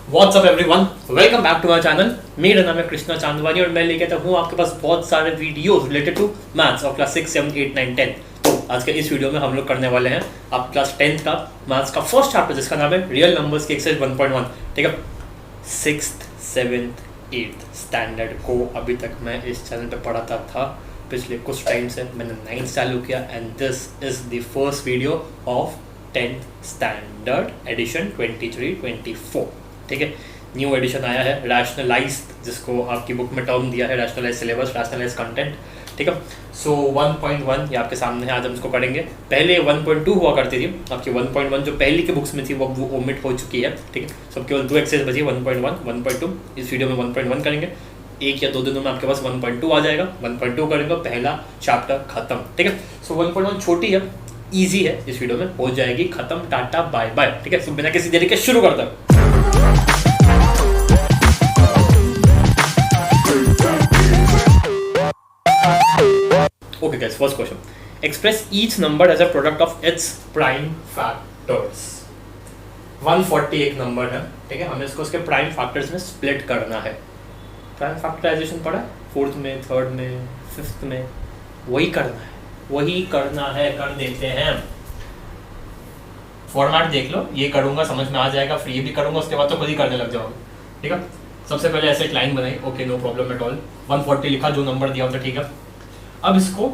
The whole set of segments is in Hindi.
WhatsApp everyone, welcome back to my channel. मेरा नाम है कृष्णा चांदवानी और मैं लेके आता हूँ आपके पास बहुत सारे वीडियोस रिलेटेड टू मैथ्स और क्लास 6, 7, 8, 9, 10। तो आज के इस वीडियो में हम लोग करने वाले हैं आप क्लास 10th का मैथ्स का फर्स्ट चैप्टर जिसका नाम है रियल नंबर्स की एक्सरसाइज 1.1। ठीक है, 6th, 7th, 8th स्टैंडर्ड को अभी तक मैं इस चैनल पे पढ़ाता था। पिछले कुछ टाइम से मैंने 9th चालू किया and this is the first video of 10th standard addition 23-24। ठीक है, न्यू एडिशन आया है रैशनलाइज्ड, जिसको आपकी बुक में टर्म दिया है रैशनलाइज्ड सिलेबस, रैशनलाइज्ड कंटेंट। ठीक है, सो 1.1 ये आपके सामने है, आज हम इसको पढ़ेंगे। पहले 1.2 हुआ करती थी आपकी 1.1 जो पहली की बुक्स में थी वो ओमिट हो चुकी है। ठीक है, सब केवल 2 एक्सरसाइज बची है 1.1, 1.2। इस वीडियो में 1.1 करेंगे, 1 या 2 दिनों में आपके पास 1.2 आ जाएगा। 1.2 करेंगे, पहला चैप्टर खत्म। ठीक है, सो 1.1 छोटी है, ईजी है, इस वीडियो में हो जाएगी खत्म। Tata bye bye. ठीक है, सो बिना किसी देरी के शुरू करते हैं। Okay guys, first question. Express each number as a product of its prime factors. 140 एक नंबर है, ठीक है, हमें इसको उसके प्राइम फैक्टर्स में स्प्लिट करना है। प्राइम फैक्टराइजेशन पढ़ा है 4th में, 3rd में, 5th में, वही करना है, कर देते हैं। फॉर्मेट देख लो, ये करूंगा समझ में आ जाएगा, फिर ये भी करूंगा, उसके बाद तो खुद ही करने लग जाओगे। ठीक है, सबसे पहले ऐसे एक लाइन बनाई, okay no problem at all. 140 लिखा, जो नंबर दिया होता, ठीक है। अब इसको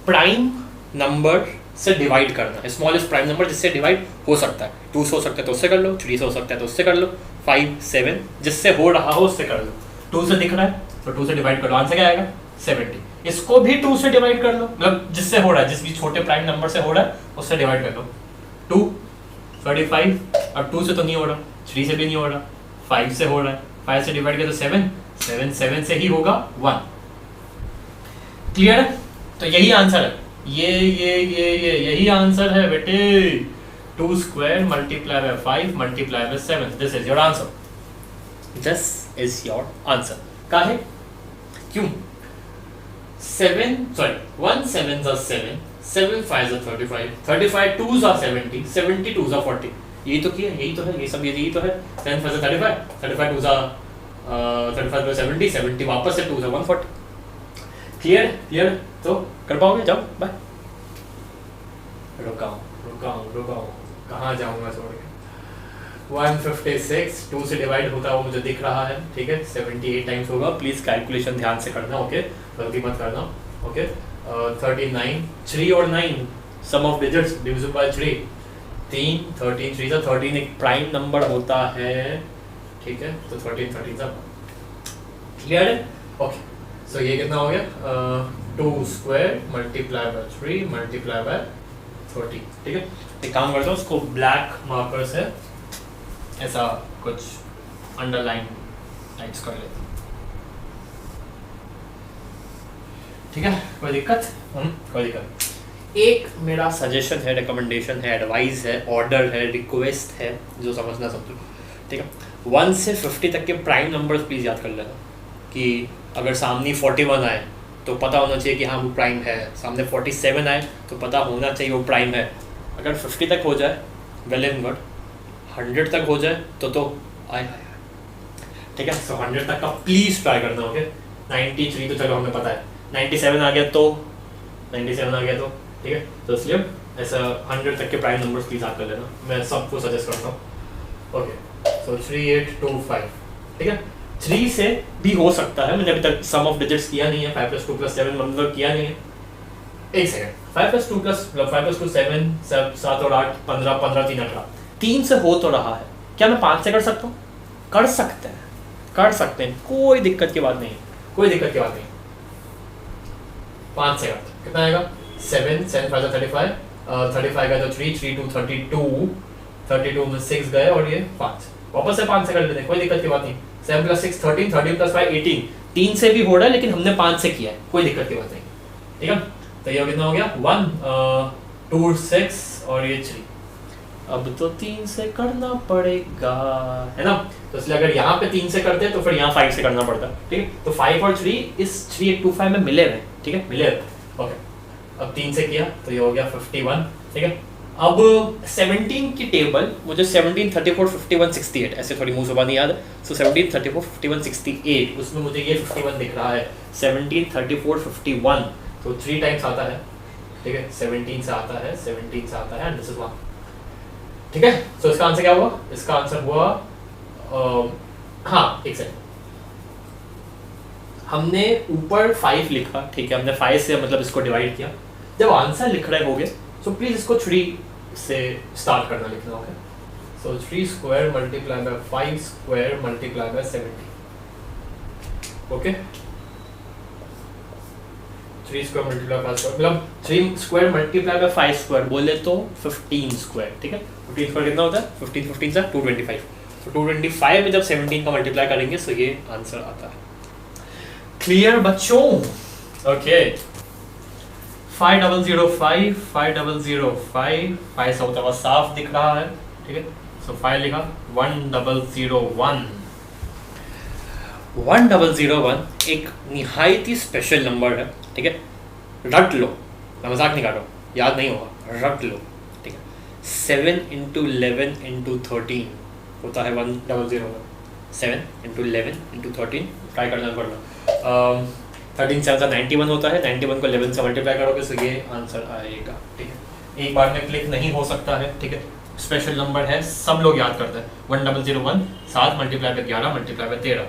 प्राइम नंबर से डिवाइड करना है, स्मॉलेस्ट प्राइम नंबर जिससे डिवाइड हो सकता है। 2 से हो सकता है तो उससे कर लो, 3 से हो सकता है तो उससे कर लो, 5, 7 जिससे हो रहा हो उससे कर लो। 2 से दिख रहा है तो 2 से डिवाइड कर लो, आंसर क्या आएगा 70। इसको भी 2 से डिवाइड कर लो, मतलब जिससे हो रहा है, जिस भी छोटे प्राइम नंबर से हो रहा है उससे डिवाइड कर लो। 2 35, अब 2 से तो नहीं हो रहा, 3 से भी नहीं हो रहा, 5 से हो रहा है, 5 से डिवाइड किया तो 7 से ही होगा 1। क्लियर है? तो यही आंसर है, ये यही आंसर है बेटे। 2 square multiply by 5 multiply by 7, this is your answer. This is your answer. का है क्यों? 1 7s are 7, 7 5s are 35, 35 2s are 70, 70 2s are 40। यही तो किया, यही तो है, ये सब यही तो है। 7 5s are 35, 35 2s are 35 by 70, 70 वापस से 2s are 140। क्लियर? तो कर पाओगे? जाओ बाय। रुकाओ, कहाँ जाऊंगा छोड़ के। 156 2 से डिवाइड होता है वो मुझे दिख रहा है, ठीक है। 78 टाइम्स होगा, प्लीज कैलकुलेशन ध्यान से करना, ओके, गलती मत करना, ओके। 39 3 और 9 सम ऑफ डिजिट्स डिविजिबल बाय 3, 13 3 13 एक प्राइम नंबर होता है, ठीक है। तो 13 सब क्लियर है, ओके। सो ये कितना हो गया? 2 square multiply by 3 multiply bye 30। ठीक है, एक काम करता हूँ, उसको ब्लैक मार्कर से ऐसा कुछ अंडरलाइन टाइप्स कर लेता हूँ, ठीक है। कोई दिक्कत? कोई दिक्कत। एक मेरा सजेशन है, रिकमेंडेशन है, एडवाइस है, ऑर्डर है, रिक्वेस्ट है, जो समझना समझो, ठीक है। 1 से 50 तक के प्राइम नंबर्स प्लीज याद कर लेना कि अगर सामने 41 आए तो पता होना चाहिए कि हाँ वो प्राइम है, सामने 47 आए तो पता होना चाहिए वो प्राइम है। अगर 50 तक हो जाए वेल एंड गुड, 100 तक हो जाए तो आए, ठीक है। सो 100 तक का प्लीज ट्राई करना, ओके। 93 तो चलो हमें पता है, 97 आ गया तो ठीक है। तो इसलिए ऐसा 100 तक के प्राइम नंबर्स प्लीज याद कर लेना, मैं सबको सजेस्ट करता हूँ, ओके। सो 3825, ठीक है। 3 से भी हो सकता है, मैंने अभी तक सम ऑफ डिजिट्स किया नहीं है, 5 + 2 + 7 मतलब किया नहीं है। एक सेकंड, 5 + 2 मतलब 5 + 2 7, 7 और 8 15, 15 3 18, 3 से हो तो रहा है, क्या मैं 5 से कर सकता हूँ? कर सकते हैं, कोई दिक्कत की बात नहीं। 5 से करते, कितना आएगा? 7 5 35, 35 का तो 3 3 2 32 में 6 गए और ये 5, वापस से 5 से कर लेते हैं, कोई दिक्कत की बात नहीं। 7 + 6 13, 13 + 5 18, 3 से भी हो रहा है लेकिन हमने 5 से किया है, कोई दिक्कत की बात नहीं, ठीक है। तो ये कितना हो गया? 1 2 6 और ये 3। अब तो 3 से करना पड़ेगा, है ना। तो इसलिए अगर यहाँ पे 3 से करते हैं तो फिर यहाँ 5 से करना पड़ता है, ठीक है। तो 5 और 3 इस 3825 में मिले हुए, ठीक है, मिले हुए, ओके। अब 3 से किया तो ये हो गया 51, ठीक है। अब 17 की टेबल मुझे 17, 34, 51, 68 ऐसे थोड़ी मुंह जुबानी याद है। सो 17, 34, 51, 68 उसमें मुझे ये 51 दिख रहा है। 17, 34, 51 तो 3 टाइम्स आता है, ठीक है। 17 से आता है, 17 से आता है, एंड दिस इज 1, ठीक है। सो इसका आंसर क्या हुआ? इसका आंसर हुआ हाँ एक सेकंड, हमने ऊपर 5 लिखा, ठीक है, हमने 5 से मतलब इसको डिवाइड किया। जब आंसर लिख रहे होगे सो प्लीज इसको 3 से स्टार्ट करना लिखना होगा। सो 3 square multiply by 5 square multiply by 70, okay. 3 square multiply 5 square मतलब 3 स्क्वायर मल्टीप्लाई बाय 5 स्क्वायर बोले तो 15 स्क्वायर, ठीक है। 15 स्क्वायर कितना होता है? 15 15 से 225। तो 225 में जब 17 का मल्टीप्लाई करेंगे तो ये आंसर आता है। क्लियर बच्चों? ओके। 5005 5005 5 से होता साफ दिख रहा है, ठीक है। सो 5 लिखा, 1001 1001 एक निहायत ही स्पेशल नंबर है, ठीक है। रट लो, मैं मजाक नहीं कर रहा हूँ, याद नहीं होगा, रट लो, ठीक है। 7 × 11 × 13 होता है 1001। 7 × 11 × 13 ट्राई करना पड़ना। 13 से आंसर 91 होता है, 91 को 11 से मल्टीप्लाई करोगे तो ये आंसर आएगा, ठीक है। एक बार में क्लिक नहीं हो सकता है, ठीक है। स्पेशल नंबर है, सब लोग याद करते हैं। 1001 7 multiply by 11 multiply by 13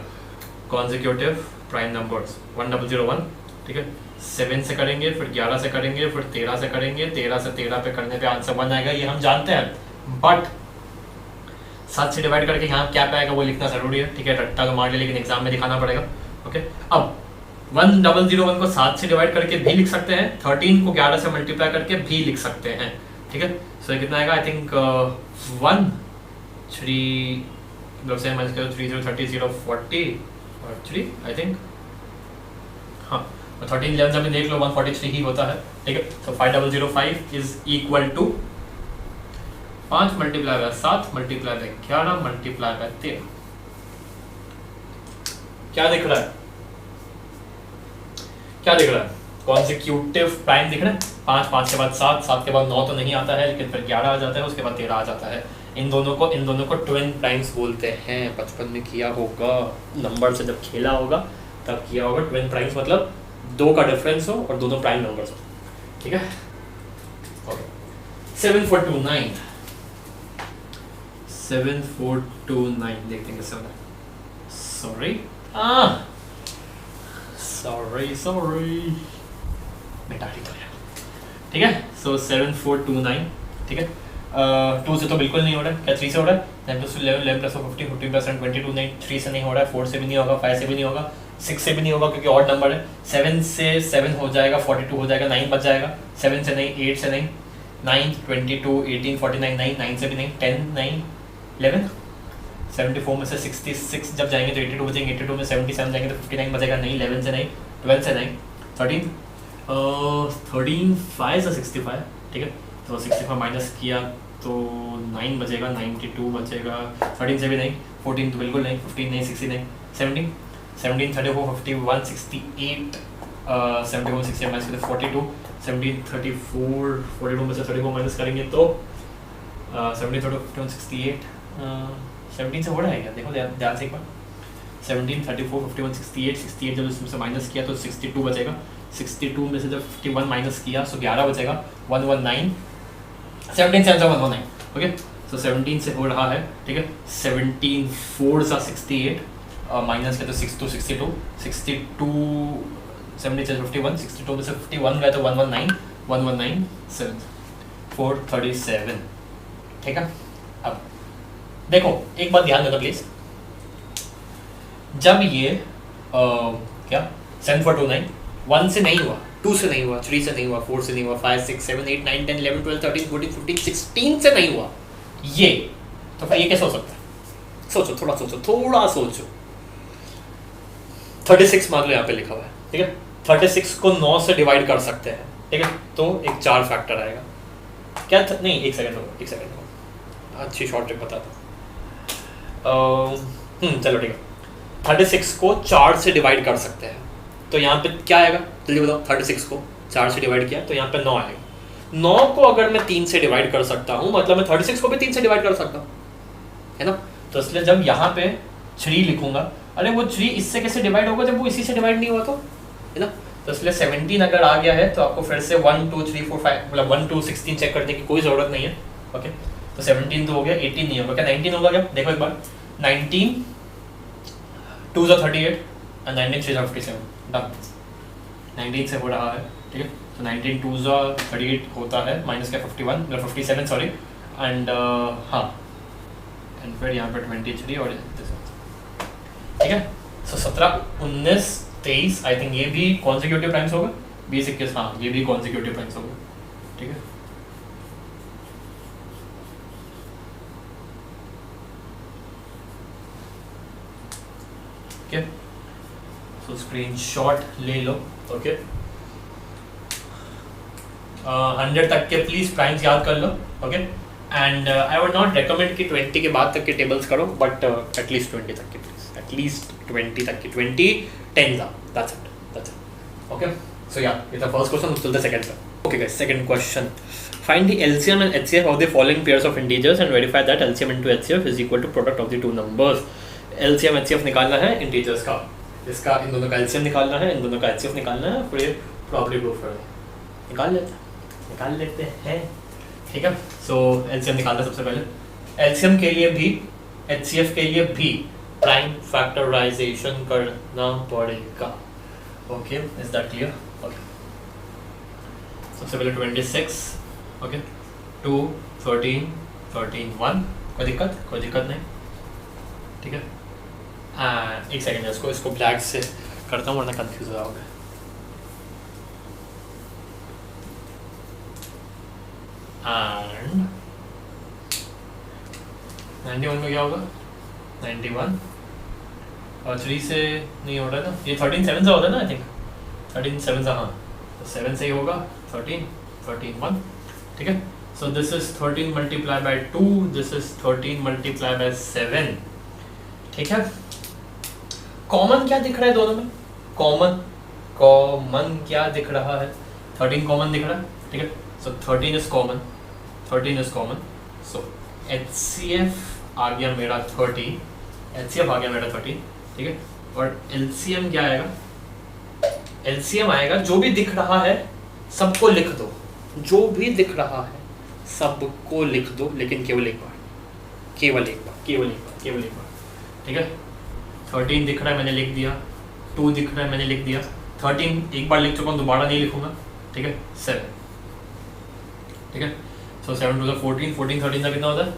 consecutive prime numbers 1001, ठीक है। 7 से करेंगे, फिर 11 से करेंगे, फिर 13 से करेंगे, 13 से 13 पे करने पे आंसर 1 आएगा, ये हम जानते हैं। बट 7 से डिवाइड करके यहाँ क्या पे आएगा वो लिखना जरूरी है, ठीक है। रट्टा तो मार ले लेकिन एग्जाम में दिखाना पड़ेगा, ओके। अब 1001 को 7 से डिवाइड करके भी लिख सकते हैं, 13 को 11 से मल्टीप्लाई करके भी लिख सकते हैं, ठीक है। सो ये कितना आएगा? आई थिंक 1 3 मतलब से माइनस करो 3 0 30 0 40 और 3 आई थिंक, हाँ 13 11 से देख लो 143 ही होता है, ठीक है। तो 5005 is equal to 5 multiply by 7 multiply by 11 multiply by 13। क्या दिख रहा है? क्या दिख रहा है? कॉन्सिक्यूटिव प्राइम दिख रहा है। 5 5 के बाद 7 7 के बाद 9 तो नहीं आता है, लेकिन फिर 11 आ जाता है, उसके बाद 13 आ जाता है। इन दोनों को ट्विन प्राइम्स बोलते हैं। बचपन में किया होगा, नंबर से जब खेला होगा तब किया होगा। ट्विन प्राइम्स मतलब 2 का डिफरेंस हो और दोनों प्राइम नंबर्स हो, ठीक है। ओके 7429 7429 देखते हैं कैसे होना है। सॉरी बेटा, ठीक है। सो 7429, ठीक है। 2 से तो बिल्कुल नहीं हो रहा है, क्या 3 से हो रहा है? 9 + 11 11 + 50 50 + 22 9 3 से नहीं हो रहा है, 4 से भी नहीं होगा, 5 से भी नहीं होगा, 6 से भी नहीं होगा क्योंकि ऑड नंबर है। 7 से 7 हो जाएगा, 42 हो जाएगा, 9 बच जाएगा। 7 से नहीं, 8 से नहीं, 9 22 18 49 9 9 से भी नहीं, 10 9 11 74 में से 66 जब जाएंगे तो 82 बचेंगे, 82 में 77 जाएंगे तो 59 बचेगा नहीं, 11 से नहीं, 12 से नहीं, 13 5 से 65, ठीक है। तो 65 माइनस किया तो 9 बचेगा, 92 बचेगा, 13 से भी नहीं, 14 तो बिल्कुल नहीं, 15 नहीं, 16 नहीं, 17 34 51 68 71 68 माइनस करें 42 17 34 42 में से 34 माइनस करेंगे तो 17 31 68 17 से हो रहा है क्या? देखो ध्यान से एक बार। 17 34 51 68 68 जब इसमें से माइनस किया तो 62 बचेगा। 62 में से जब 51 माइनस किया तो 11 बचेगा। 119 17 से आंसर 119, ओके। सो 17 से हो रहा है, ठीक है। 17 4 सा 68 माइनस किया तो 6 2 62 62 70 से 51 62 में से 51 गया तो 119 7 437, ठीक है। अब देखो एक बात ध्यान देना प्लीज, जब ये क्या 7429 1 से नहीं हुआ, 2 से नहीं हुआ, 3 से नहीं हुआ, 4 से नहीं हुआ, 5 6 7 8 9 10 11 12 13 14 15 16 से नहीं हुआ ये, तो फिर ये कैसे हो सकता है? सोचो, थोड़ा सोचो। 36 मान लो यहाँ पे लिखा हुआ है, ठीक है। 36 को 9 से डिवाइड कर सकते हैं, ठीक है। तो एक 4 फैक्टर आएगा क्या नहीं, एक सेकंड अच्छी शॉर्ट ट्रिक बताता हूँ। चलो ठीक है। 36 को 4 से डिवाइड कर सकते हैं, तो यहाँ पे क्या आएगा जल्दी बताओ। 36 को 4 से डिवाइड किया तो यहाँ पे 9 आएगा। 9 को अगर मैं 3 से डिवाइड कर सकता हूँ मतलब मैं 36 को भी 3 से डिवाइड कर सकता हूँ, है ना। तो इसलिए जब यहाँ पे 3 लिखूंगा, अरे वो 3 इससे कैसे डिवाइड होगा जब वो इसी से डिवाइड नहीं हुआ, तो है ना। तो इसलिए 17 अगर आ गया है तो आपको फिर से 1 2 3 4 5 मतलब 1 2 16 चेक करने की कोई ज़रूरत नहीं है। ओके, तो 17 तो हो गया, 18 नहीं होगा क्या, 19 होगा क्या, देखो एक बार, 19 2 ज़ा 38 एंड 19 3 ज़ा 57, डन। 19 से हो रहा है, ठीक है। तो 19 2 ज़ा 38 होता है, माइनस का 51 मतलब 57 सॉरी, एंड हाँ एंड फिर यहाँ पर 23 और ठीक है। सो 17 19 23 आई थिंक ये भी कॉन्जिक्यूटिव टाइम्स होगा, 20 21 हाँ ये भी कॉन्जिक्यूटिव टाइम्स होगा, ठीक है। ओके, सो स्क्रीनशॉट ले लो। ओके, 100 तक के प्लीज प्राइम्स याद कर लो। Okay, and I would not recommend कि 20 के बाद तक के टेबल्स करो, बट एटलीस्ट 20 तक के प्लीज, एटलीस्ट 20 तक के, 20 10 दैट्स इट। ओके, सो या ये था फर्स्ट क्वेश्चन, चलते सेकंड पे। Okay guys, second question, find the LCM and HCF of the following pairs of integers and verify that LCM into HCF is equal to product of the two numbers। LCM HCF निकालना है इंटीजर्स का, इसका इन दोनों का LCM निकालना है, इन दोनों का HCF निकालना है, फिर प्रॉपर्टी प्रूफ करना है। निकाल लेते हैं, ठीक है। सो LCM निकालना है सबसे पहले, LCM के लिए भी HCF के लिए भी प्राइम फैक्टराइजेशन करना पड़ेगा। Okay, is that clear? Okay, सबसे पहले 26, ओके 2 13 13 1, कोई दिक्कत नहीं, ठीक है। एक सेकेंड इसको ब्लैक से करता हूँ वरना कंफ्यूज हो जाओगे। एंड 91 में क्या होगा, 91 और 3 से नहीं हो रहा है ना, ये 13 7 से होता है ना, आई थिंक 13 7 से, हाँ तो 7 से ही होगा, 13 13 1, ठीक है। सो this is 13 multiply by 2, this is 13 multiply by 7, ठीक है। कॉमन क्या दिख रहा है दोनों में, कॉमन क्या दिख रहा है, 13 कॉमन दिख रहा है, ठीक है। सो 13 is common, 13 is common, so HCF आ गया मेरा 30, HCF आ गया मेरा 30, ठीक है। और LCM क्या आएगा, LCM आएगा जो भी दिख रहा है सबको लिख दो, जो भी दिख रहा है सबको लिख दो, लेकिन केवल एक बार, ठीक है। 13 दिख रहा है मैंने लिख दिया, 2 दिख रहा है मैंने लिख दिया, 13 एक बार लिख चुका हूँ दोबारा नहीं लिखूंगा, ठीक है। 7, ठीक है। सो 7 2 14, 14 13 का कितना होता है,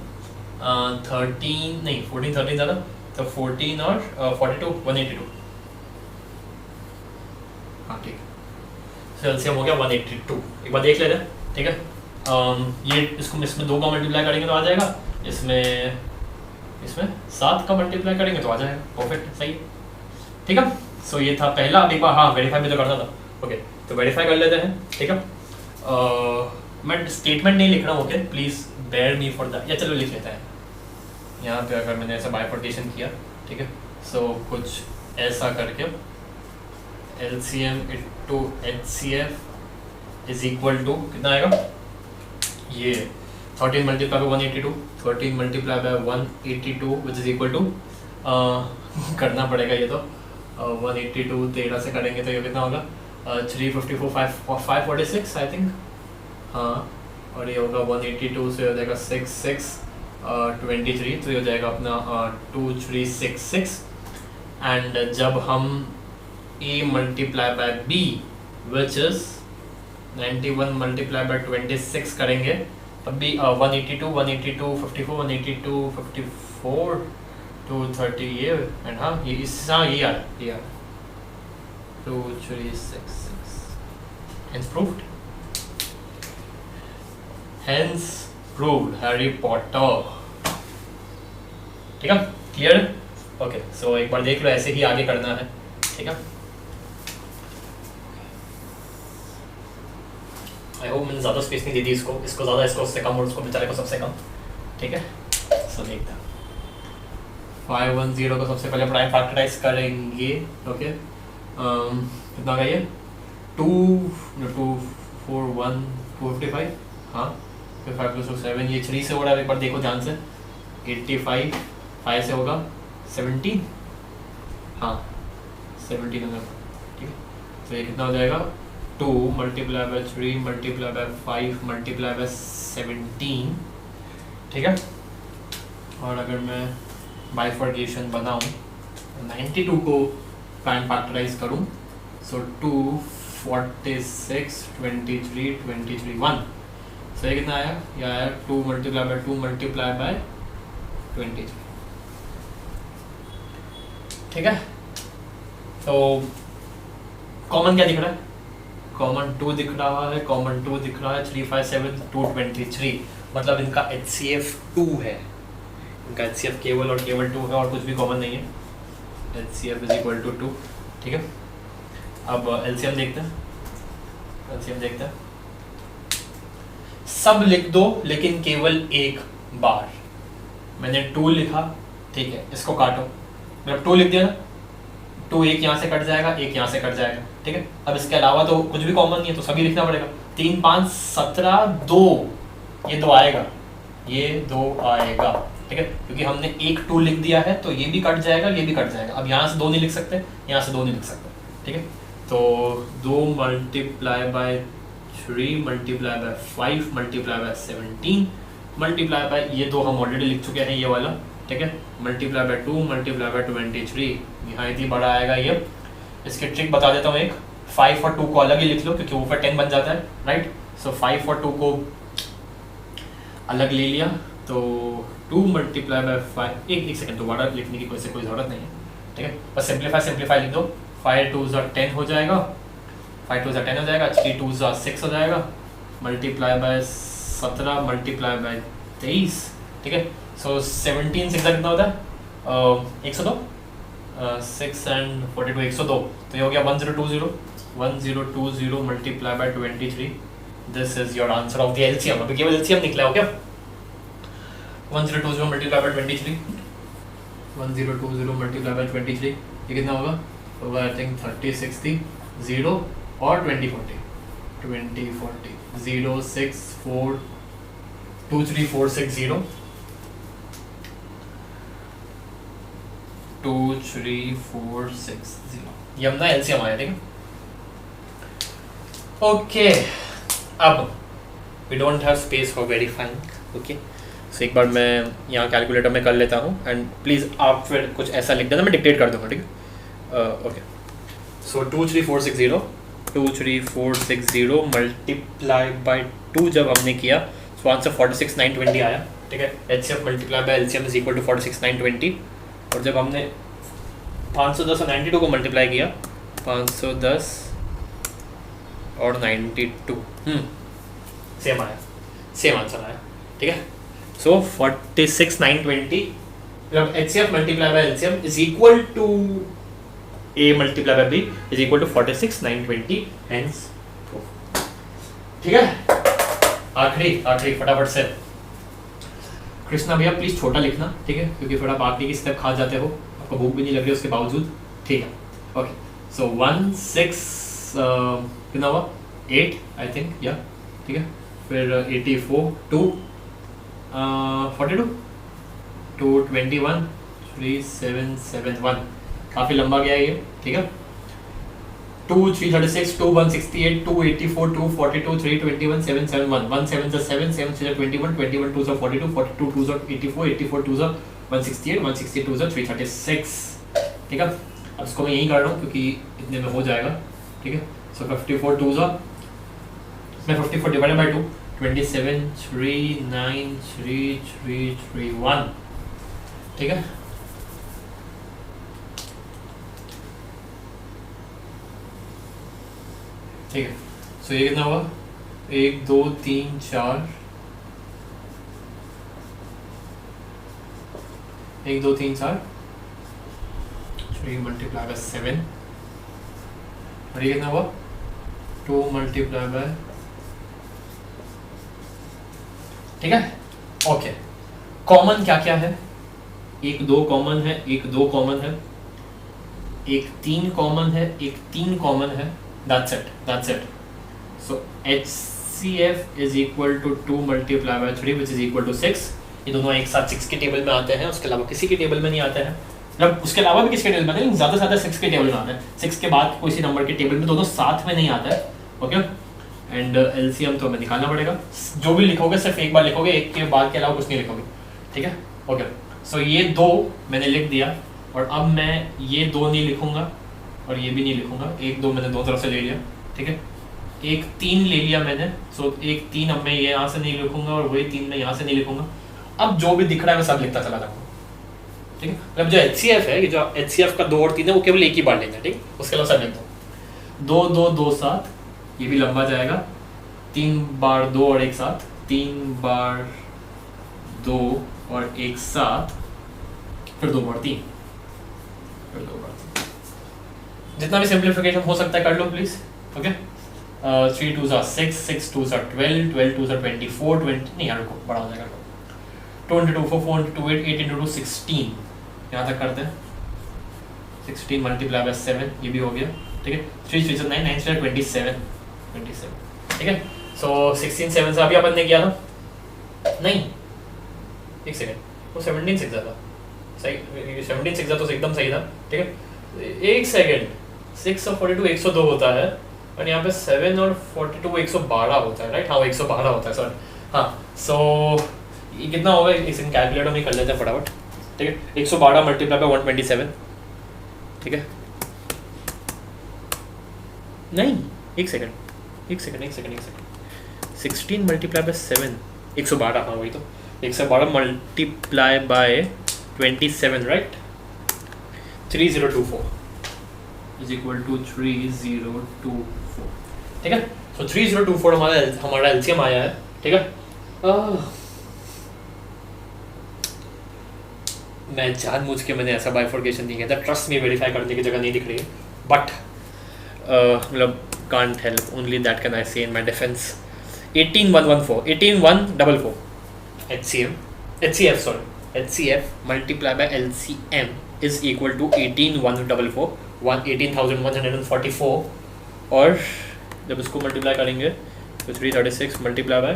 13 नहीं 14 13 ज़्यादा, तो 14 और 42 182, हाँ ठीक है। सो एलसीएम हो गया 182, एक बार देख लेते हैं, ठीक है। ये इसमें 2 का मल्टीप्लाई करेंगे तो आ जाएगा, इसमें 7 का मल्टीप्लाई करेंगे तो आ जाएगा, परफेक्ट सही, ठीक है। सो ये था पहला, अब एक बार हाँ वेरीफाई भी तो करना था, ओके तो वेरीफाई कर लेते हैं, ठीक है। मैं स्टेटमेंट नहीं लिख रहा हूँ, okay please bear me for that, या चलो लिख लेते हैं। यहाँ पे अगर मैंने ऐसा बाइफर्केशन किया, ठीक है, सो कुछ ऐसा करके LCM into HCF is equal to कितना आएगा, ये 13 multiply by 182, 13 multiply by 182 which is equal to, करना पड़ेगा ये तो, 182 13 से करेंगे तो ये कितना होगा, 354 546 आई थिंक, हाँ और ये होगा 182 से हो जाएगा 6 23, तो ये हो जाएगा अपना 2366, एंड जब हम A multiply by B which is 91 multiply by 26 करेंगे तब भी 182 182 54 182 54 230 ये एंड हाँ ये इस हाँ ये यार 2366 hence proved, hence proved Harry Potter, ठीक है क्लियर, ओके। सो एक बार देख लो, ऐसे ही आगे करना है, ठीक है। आई होप मैंने ज़्यादा स्पेस नहीं दे दी इसको ज़्यादा, इसको उससे कम और उसको बेचारे को सबसे कम, ठीक है। सो देखते हैं 510 को सबसे पहले प्राइम फैक्टराइज करेंगे, ओके कितना का ये 2 4 1 255 हाँ, फिर 5 + 2 7, ये 3 से हो रहा है, एक बार देखो ध्यान से। 85 5 से होगा 17, हाँ 17 होगा, ठीक है। तो ये कितना हो जाएगा 2 × 3 × 5 × 17, ठीक है। और अगर मैं बाइफर्केशन बनाऊँ 92 को प्राइम फैक्टराइज करूँ, सो 2 46 23 23 1, सो ये कितना आया, ये आया 2 × 2 × 23, ठीक है। तो कॉमन क्या दिख रहा है, कॉमन 2 दिख रहा है, कॉमन 2 दिख रहा है, 3 5 7 2 23, मतलब इनका HCF 2 है, इनका HCF केवल और केवल 2 है और कुछ भी कॉमन नहीं है। HCF = 2, ठीक है। अब LCM देखते हैं, LCM देखते हैं। सब लिख दो लेकिन केवल एक बार। मैंने 2 लिखा, ठीक है, इसको काटो, मतलब 2 लिख दिया ना, 2 एक यहाँ से कट जाएगा, एक यहाँ से कट जाएगा, ठीक है। अब इसके अलावा तो कुछ भी कॉमन नहीं है, तो सभी लिखना पड़ेगा। 3 5 17 2, ये 2 आएगा, ये 2 आएगा, ठीक है, क्योंकि हमने एक 2 लिख दिया है, तो ये भी कट जाएगा, ये भी कट जाएगा। अब यहाँ से 2 नहीं लिख सकते, यहाँ से 2 नहीं लिख सकते, ठीक है। तो 2 × 3 × 5 × 17 मल्टीप्लाई बाय, ये 2 हम ऑलरेडी लिख चुके हैं, ये वाला, ठीक है। मल्टीप्लाई बाय 2 × 23, यहाँ इतनी बड़ा आएगा ये। इसकी ट्रिक बता देता हूँ एक, 5 और 2 को अलग ही लिख लो क्योंकि ऊपर 10 बन जाता है, राइट। सो 5 और 2 को अलग ले लिया, तो 2 × 5, एक सेकंड, दोबारा लिखने की कोई ज़रूरत नहीं है, ठीक है। बस सिंप्लीफाई लिख दो। 5 2 10 हो जाएगा, 5 2 10 हो जाएगा, 3 2 6 हो जाएगा, मल्टीप्लाई बाय 17 मल्टीप्लाई बाय 23, ठीक है। सो 17 6 कितना होता है 102, 6 and 42 102, तो ये हो गया 1020 multiply by 23। This is your answer of the LCM। अभी केवल LCM निकला हो क्या, 1020 मल्टीप्लाई बाय 23, 1020 मल्टीप्लाई बाय 23, ये कितना होगा आई थिंक 30 60 0 और 20 40 0 6 4 2 3 4 6 0 2 3 4 6 0, ये अपना LCM आया, ठीक है। ओके, अब we don't have space for verifying, okay. So एक बार मैं यहाँ कैलकुलेटर में कर लेता हूँ, एंड प्लीज़ आप फिर कुछ ऐसा लिख देना, मैं डिक्टेट कर दूँगा, ठीक है। ओके, सो 2 3 4 6 0 2 3 4 6 0 मल्टीप्लाई बाय 2 जब हमने किया, सो आंसर 46 920 आया, ठीक है। HCF multiply by LCM is equal to 46 920, और जब हमने 510 और 92 को मल्टीप्लाई किया, 510 और 92, सेम आया, सेम आंसर आया, ठीक है। सो 46 920, जब HCF multiply by LCM is equal to A multiply by B is equal to 46 920, hence proof, ठीक है। आखिरी फटाफट से, कृष्णा भैया प्लीज छोटा लिखना, ठीक है, क्योंकि फिर आप आखिरी की स्टेप खा जाते हो, आपको भूख भी नहीं लग रही उसके बावजूद, ठीक है। ओके, सो 1 6 कितना हुआ 8 आई थिंक, या ठीक है। फिर 84 2 42 2 21 3 7 7 1, काफ़ी लंबा गया ये, ठीक है। 2 3 36 2 168 2 84 2 42 3 21 7 7 1 1 7 7 7 3 21 21 2 42 42 2 84 84 2 168 168 2 336, ठीक है। अब इसको मैं यहीं कर रहा हूँ क्योंकि इतने में हो जाएगा, ठीक है। सो 54 2 मैं 54 डिवाइडेड बाय 2 27 3 9 3 3 3 1, ठीक है। ठीक है, सो ये कितना हुआ 1 2 3 4 1 2 3 4 3 मल्टीप्लाई बाय 7, और ये कितना हुआ 2 मल्टीप्लाई बाय, ठीक है। ओके, कॉमन क्या क्या है, 1 2 कॉमन है, 1 2 कॉमन है, 1 3 कॉमन है, 1 3 कॉमन है, that's it. So HCF HCF is equal to 2 multiply by 3 which is equal to 6। ये दोनों एक साथ 6 के टेबल में आते हैं, उसके अलावा किसी के टेबल में नहीं आते हैं, मतलब उसके अलावा भी किसी के टेबल में आते हैं, ज़्यादा से ज़्यादा 6 के टेबल में आते हैं। 6 के बाद किसी नंबर के टेबल में दोनों साथ में नहीं आता है। ओके, एंड LCM तो हमें निकालना पड़ेगा। जो भी लिखोगे सिर्फ एक बार लिखोगे, एक के बाद के अलावा कुछ नहीं लिखोगे, ठीक है। ओके, सो ये 2 मैंने लिख दिया, और अब मैं ये 2 नहीं लिखूंगा और ये भी नहीं लिखूंगा। 1 2 मैंने दोनों तरफ से ले लिया, ठीक है। 1 3 ले लिया मैंने, सो 1 3 अब मैं ये यहाँ से नहीं लिखूंगा और वही 3 मैं यहाँ से नहीं लिखूंगा। अब जो भी दिख रहा है मैं सब लिखता चला जाऊँगा, ठीक है। मतलब जो HCF है, कि जो HCF का 2 और 3 है वो केवल एक ही बार लेना है, ठीक, उसके अलावा सब लिख दो। 2 2 2 7, ये भी लंबा जाएगा। 3 बार 2 और एक साथ, 3 बार 2 और एक साथ, फिर 2 बार 3, फिर 2 बार 3। जितना भी सिंप्लीफिकेशन हो सकता है कर लो प्लीज। ओके, 3 2 6, 6 2 12, 12 2 24, 20 नहीं यार रुको, बड़ा हो जाएगा। 2 into 2 4, 4 into 2 8, 8 into 2 16, यहाँ तक करते हैं। 16 मल्टीप्लाई बाय 7, ये भी हो गया, ठीक है। 3 3 9, 9 3 27, 27, ठीक है। सो 16 7 से अभी अपन ने किया था, नहीं एक सेकेंड, वो 17 6 था सही, 17 6 तो एकदम सही था, ठीक है। एक सेकेंड, 6 और 42 102 होता है, और यहाँ पे 7 और 42 112 होता है, राइट। हाँ, 112 होता है, सॉरी। हाँ, सो ये कितना होगा, इसे कैलकुलेटर में कर लेते हैं फटाफट, ठीक है। 112 मल्टीप्लाई बाय 127, ठीक है। नहीं, एक सेकंड 16 मल्टीप्लाई बाय 7, 112, हाँ वही तो, 112 multiply by 27, right. 3024 is equal to 3024, ठीक है। सो 3024 हमारा LCM आया है, ठीक है। मैं जानबूझ के मैंने ऐसा बाइफर्केशन नहीं किया था, ट्रस्ट में वेरीफाई करने की जगह नहीं दिख रही है, बट मतलब can't help, only that can I say in my defence. 18114, 18144 HCF multiply by LCM is equal to 18144, 18,144, और जब इसको मल्टीप्लाई करेंगे तो 336 मल्टीप्लाई बाय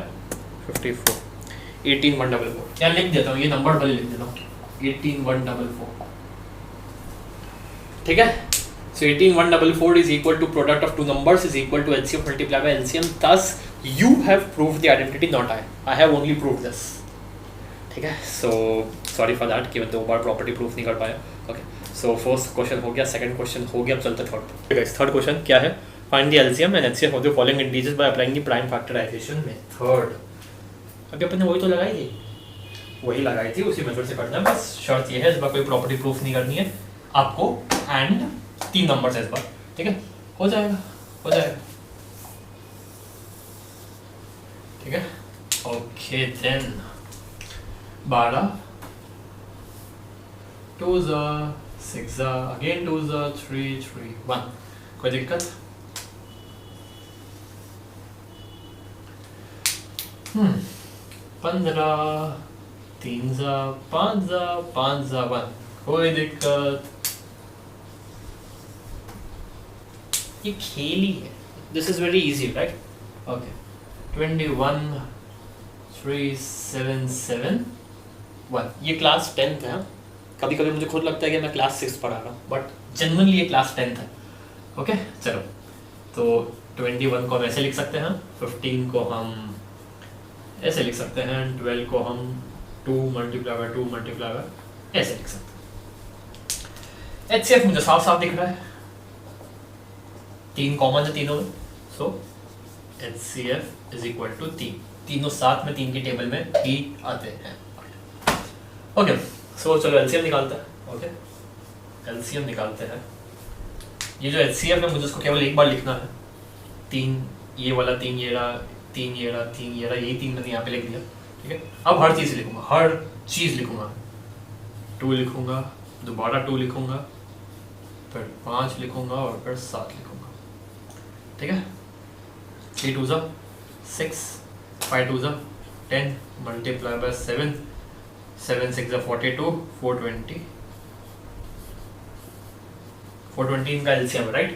54, 18144। यार लिख देता हूँ, ये नंबर भले लिख देता हूँ, 18144, ठीक है। So 18144 is equal to product of two numbers is equal to HCF multiplied by LCM. Thus you have proved the identity, not I. I have only proved this. ठीक है, so sorry for that कि मैं 2 बार प्रॉपर्टी प्रूफ नहीं कर पाया। Okay, so first क्वेश्चन हो गया, सेकंड क्वेश्चन हो गया, अब चलते थर्ड। गाइस, थर्ड क्वेश्चन क्या है? Find the LCM and HCF of the following integers by applying the prime factorization method. अभी अपन ने वही तो लगाई थी, उसी मेथड से करना है। बस शर्त ये है, इस बार कोई प्रॉपर्टी प्रूफ नहीं करनी है आपको, एंड 3 नंबर है इस बार, ठीक है। हो जाएगा, ठीक है। ओके देन 12 2 6 अगेन 2 3 3 1, कोई दिक्कत? 15 3 5 5 1, कोई दिक्कत? ये खेल ही है, this is very easy, right. Okay, 21 3 7 7 1, ये क्लास 10th है। कभी कभी मुझे खुद लगता है कि मैं क्लास 6 पढ़ा रहा हूँ, बट जनरली ये क्लास 10th है। ओके, चलो, तो 21 को हम ऐसे लिख सकते हैं, 15 को हम ऐसे लिख सकते हैं, 12 को हम 2 मल्टीप्लाई बाय 2 मल्टीप्लाई बाय ऐसे लिख सकते हैं। HCF मुझे साफ साफ दिख रहा है, 3 कॉमन है तीनों में, सो HCF इज इक्वल टू 3, तीनों साथ में 3 के टेबल में ही आते हैं। ओके, सो चलो LCM निकालते हैं। ओके, LCM निकालते हैं। ये जो HCF है मुझे उसको केवल एक बार लिखना है, 3 ये वाला, 3 ये रहा, 3 ये रहा, 3 ये रहा, यही 3 मैंने यहाँ पे लिख दिया, ठीक है। अब हर चीज़ लिखूंगा, हर चीज़ लिखूंगा, 2 लिखूंगा, दोबारा 2 लिखूंगा, फिर 5 लिखूंगा और फिर 7 लिखूंगा, ठीक है। 3 2 6, 5 2 10 मल्टीप्लाई बाय 7, 7 6 42, 420 इनका LCM, राइट।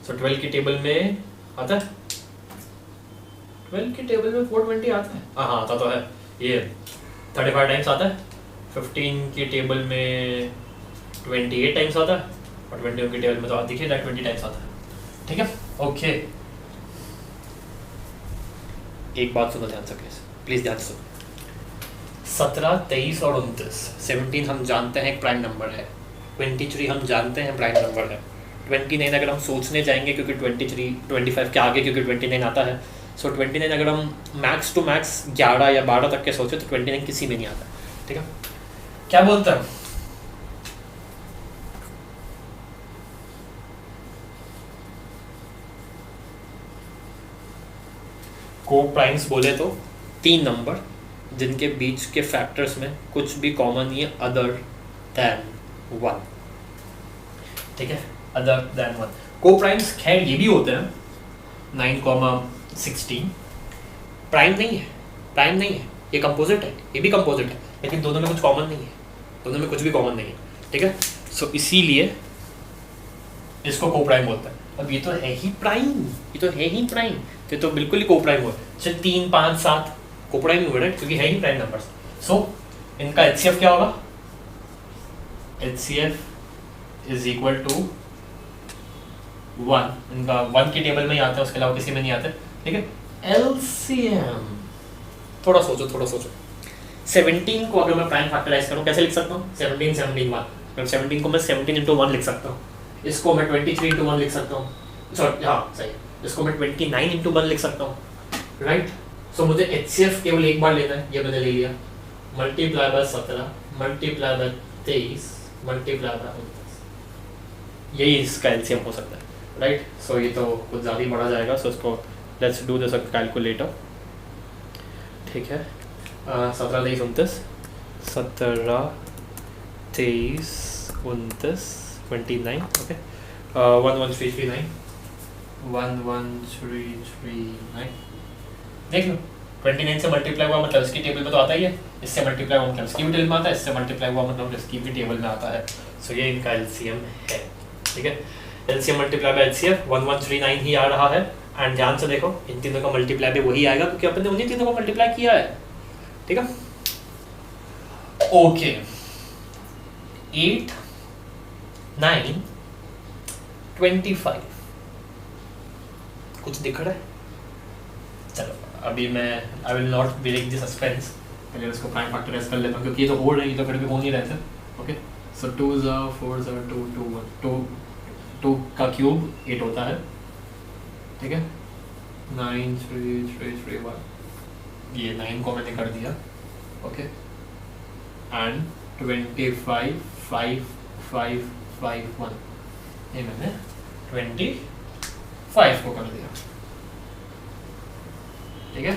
सो 12 की टेबल में आता है 12 की टेबल में 420 आता है? हाँ आता तो है, ये 35 टाइम्स आता है। 15 की टेबल में 28 टाइम्स आता है, और 21 की टेबल में तो दिखिए 20 टाइम्स आता है। ठीक है, ओके। एक बात सुनो ध्यान से प्लीज ध्यान से। 17, 23 और 29, 17 हम जानते हैं एक प्राइम नंबर है, 23 हम जानते हैं प्राइम नंबर है, 29 अगर हम सोचने जाएंगे क्योंकि 23 25 के आगे क्योंकि 29 आता है, सो 29 अगर हम मैक्स टू मैक्स 11 या 12 तक के सोचे तो 29 किसी में नहीं आता। ठीक है, क्या बोलते हैं? को प्राइम्स बोले तो 3 नंबर जिनके बीच के फैक्टर्स में कुछ भी कॉमन नहीं है अदर देन 1। ठीक है, अदर देन 1। को प्राइम्स खैर ये भी होते हैं 9,16 प्राइम नहीं है, प्राइम नहीं है, ये कंपोजिट है, ये भी कंपोजिट है, लेकिन दोनों में कुछ कॉमन नहीं है, दोनों में कुछ भी कॉमन नहीं है। ठीक है, सो इसीलिए इसको को प्राइम बोलते हैं। अब ये तो है ही प्राइम, ये तो है ही प्राइम, ये तो बिल्कुल ही को प्राइम हुआ। चल 3, 5, 7 को प्राइम हुआ, राइट, क्योंकि है ही प्राइम नंबर्स। सो इनका HCF क्या होगा? HCF is equal to 1। इनका 1 की टेबल में ही आता है, उसके अलावा किसी में नहीं आता। ठीक है, LCM थोड़ा सोचो, थोड़ा सोचो। 17 को अगर मैं प्राइम फैक्टराइज करूं कैसे लिख सकता हूँ? 17, 17, 1। 17 को मैं 17 into 1 लिख सकता हूँ, इसको मैं 23 into 1 लिख सकता हूँ, सॉरी हाँ सही, इसको मैं 29 into 1 लिख सकता हूँ, राइट। सो मुझे HCF केवल एक बार लेना है, ये मैंने ले लिया, multiply by 17 multiply by 23 multiply by 29, यही इसका LCM हो सकता है, राइट। सो ये तो कुछ ज़्यादा ही बढ़ा जाएगा, सो इसको लेट्स डू दिस कैलकुलेटर। ठीक है, 17, 23, 29, 17, 23, 29, 29, ओके, 11339, 11339। देख लो 29 से मल्टीप्लाई हुआ मतलब इसकी टेबल में तो आता ही है, इससे मल्टीप्लाई हुआ मतलब इसकी भी टेबल में आता है, इससे मल्टीप्लाई हुआ मतलब इसकी भी टेबल में आता है। सो ये इनका LCM है। ठीक है, LCM मल्टीप्लाई बाय HCF 1139 ही आ रहा है। एंड ध्यान से देखो इन तीनों का मल्टीप्लाई भी वही आएगा क्योंकि अपन ने उन्हीं तीनों को मल्टीप्लाई किया है। ठीक है, ओके। 8, 9, 25 कुछ दिख रहा है? चलो अभी मैं I will not break the suspense, पहले उसको प्राइम फैक्टराइज कर लेता हूँ क्योंकि ये तो हो रही है, तो फिर भी हो नहीं रहे थे। ओके, सो 2 4 2 2 1 2 का क्यूब 8 होता है। ठीक है, 9 3 3 3 1, ये 9 को मैंने कर दिया। ओके, एंड 25 5 5 5 1, ये मैंने 25 को कर दिया। ठीक है,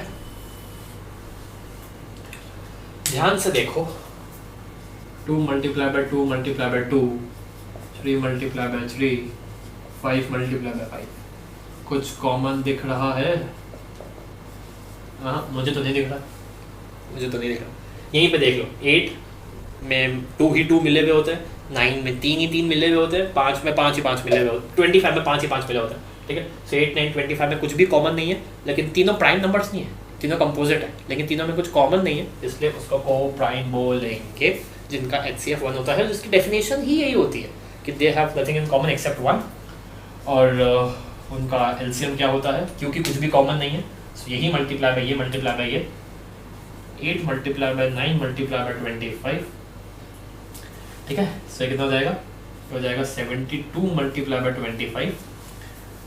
ध्यान से देखो 2 multiply by 2 multiply by 2, 3 multiply by 3, 5 multiply by 5, कुछ कॉमन दिख रहा है? हाँ, मुझे तो नहीं दिख रहा, मुझे तो नहीं दिख रहा। यहीं पे देख लो, 8 में 2 ही 2 मिले हुए होते हैं, 9 में 3 ही 3 मिले हुए होते हैं, 5 में 5 ही 5 मिले हुए होते हैं, 25 में 5 ही 5 मिले होते हैं। ठीक है, सो 8 9 25 में कुछ भी कॉमन नहीं है, लेकिन तीनों प्राइम नंबर्स नहीं है, तीनों कंपोजिट है, लेकिन तीनों में कुछ कॉमन नहीं है, इसलिए उसको को प्राइम बोलेंगे, जिनका HCF 1 होता है, जिसकी डेफिनेशन ही यही होती है कि they have nothing in common except 1। और उनका LCM क्या होता है? क्योंकि कुछ भी कॉमन नहीं है, सो यही मल्टीप्लाई बाय ये मल्टीप्लाई बाय ये, 8 मल्टीप्लाई बाय 9 मल्टीप्लाई बाय 25। ठीक है, सो कितना हो जाएगा? हो जाएगा 72 मल्टीप्लाई बाय 25।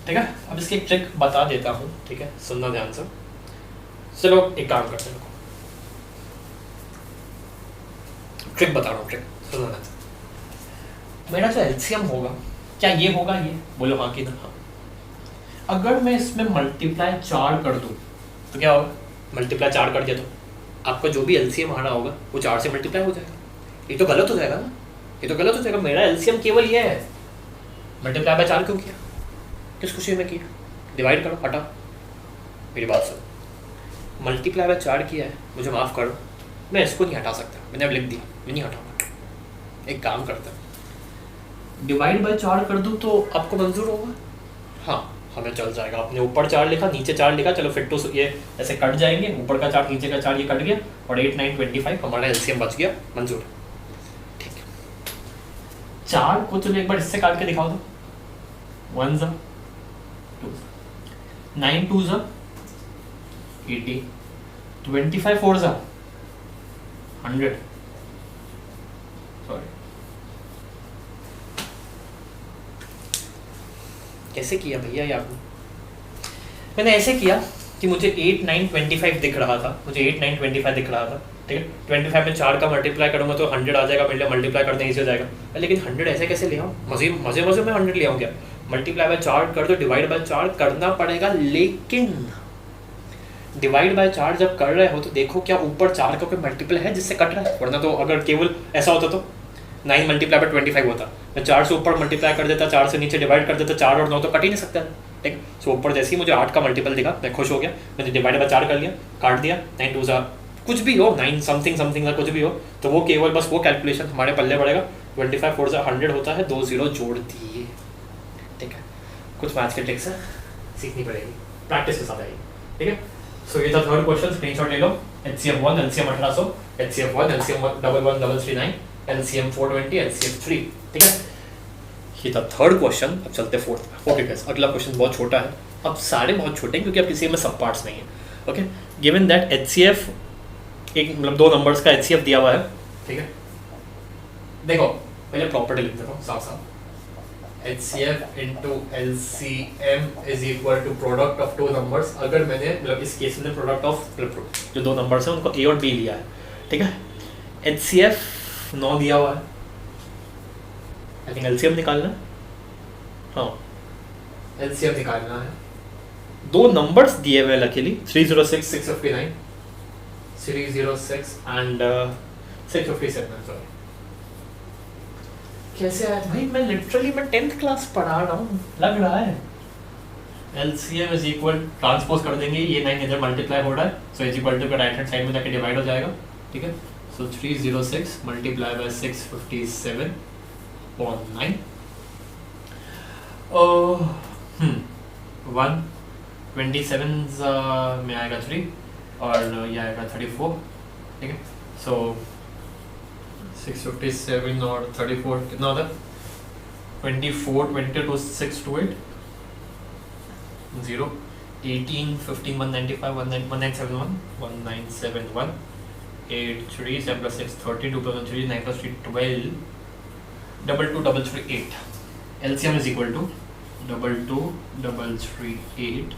ठीक है, अब इसकी एक ट्रिक बता देता हूँ। ठीक है, सुनना ध्यान से। चलो एक काम करते हैं, ट्रिक बता रहा हूँ, ट्रिक सुनना ध्यान से। मेरा जो LCM होगा, क्या ये होगा? ये बोलो हाँ कि ना? हाँ। अगर मैं इसमें मल्टीप्लाई 4 कर दूँ तो क्या होगा? मल्टीप्लाई 4 कर दिया तो आपका जो भी LCM आ रहा होगा वो 4 से मल्टीप्लाई हो जाएगा। ये तो गलत हो जाएगा ना, ये तो गलत हो जाएगा। मेरा LCM केवल ये है, मल्टीप्लाई बाय 4 क्यों किया? किस खुशी में किया? डिवाइड करो, हटा। मेरी बात सुनो, मल्टीप्लाई बाय 4 किया है, मुझे माफ़ करो, मैं इसको नहीं हटा सकता, मैंने अब लिख दिया, मैं नहीं हटाऊंगा। एक काम करता हूँ, डिवाइड बाय 4 कर दूँ तो आपको मंजूर होगा? हाँ, हमें चल जाएगा। आपने ऊपर 4 लिखा, नीचे 4 लिखा, चलो फिर तो ये ऐसे कट जाएंगे, ऊपर का 4 नीचे का 4 ये कट गया, और 8 9 25 हमारा एलसीएम बच गया, मंजूर। ठीक है, 4 को चलो एक बार इससे काट के दिखाओ तो, 1 ज़ा 2 9 2 ज़ा 80, 25 4 ज़ा 100, सॉरी कैसे किया भैया ये आपने? मैंने ऐसे किया कि मुझे 8 9 25 दिख रहा था, मुझे 8 9 25 दिख रहा था, ठीक है। 25 में 4 का मल्टीप्लाई करूँगा तो 100 आ जाएगा, मेरे लिए मल्टीप्लाई करने ईजी हो जाएगा। लेकिन 100 ऐसे कैसे ले आऊँ? मजे में 100 ले आऊँ क्या? मल्टीप्लाई बाय 4 कर दो, डिवाइड बाय 4 करना पड़ेगा, लेकिन डिवाइड बाय 4 जब कर रहे हो तो देखो क्या ऊपर 4 का कोई मल्टीपल है जिससे कट रहा है, वरना तो अगर केवल ऐसा होता तो 9 मल्टीप्लाई बाय 25 होता, मैं 4 से ऊपर मल्टीप्लाई कर देता, 4 से नीचे डिवाइड कर देता, 4 और 9 तो कट ही नहीं सकता, ठीक। सो ऊपर जैसे ही मुझे 8 का मल्टीपल दिखा, मैं खुश हो गया, मैंने डिवाइड बाय 4 कर लिया, काट दिया, 9 2 ज़ा कुछ भी हो, 9 समथिंग समथिंग कुछ भी हो, तो वो केवल बस वो कैलकुलेशन हमारे पल्ले पड़ेगा। 25 4 ज़ा 100 होता है, 2 0 जोड़ दिए, ठीक है। कुछ मैथ्स के ट्रिक्स सीखनी पड़ेगी, प्रैक्टिस के साथ आएगी, ठीक है। सो ये था थर्ड क्वेश्चन, स्क्रीनशॉट ले लो। HCF 1 LCM 1800, HCF 1 LCM 11139, LCM 420, HCF 3, ठीक है। ये था थर्ड क्वेश्चन। अब चलते हैं फोर्थ। ओके गाइस, अगला क्वेश्चन बहुत छोटा है, अब सारे बहुत छोटे हैं क्योंकि अब किसी में सब पार्ट्स नहीं है। ओके, गिवन दैट HCF एक मतलब 2 नंबर्स का HCF दिया हुआ है, ठीक है। देखो पहले प्रॉपर्टी लिख देता हूँ साफ साफ, HCF into LCM is equal to product of 2 numbers। अगर मैंने मतलब इस केस में प्रोडक्ट ऑफ जो 2 नंबर्स हैं उनको A और B लिया है, ठीक है। HCF 9 दिया हुआ है, आई थिंक LCM निकालना है, हाँ LCM निकालना है। 2 नंबर्स दिए हुए लकीली 306 659, 306 एंड 657, सॉरी कैसे आया भाई, मैं लिटरली मैं 10th क्लास पढ़ा रहा हूँ लग रहा है। LCM इज इक्वल, ट्रांसपोज कर देंगे, ये 9 इधर मल्टीप्लाई हो रहा है, सो इज इक्वल टू का राइट हैंड साइड में जाके डिवाइड हो जाएगा, ठीक है। सो 306 मल्टीप्लाई बाय 657.9 127 में आएगा 3 और ये आएगा 34, ठीक है। सो 657 और 34 कितना होता है? 24 22 628 0 18 15 195 1971 1971 8 3 7 plus 6 30 2 plus 1 3 9 plus 3 12 22 338। LCM is equal to 22 338,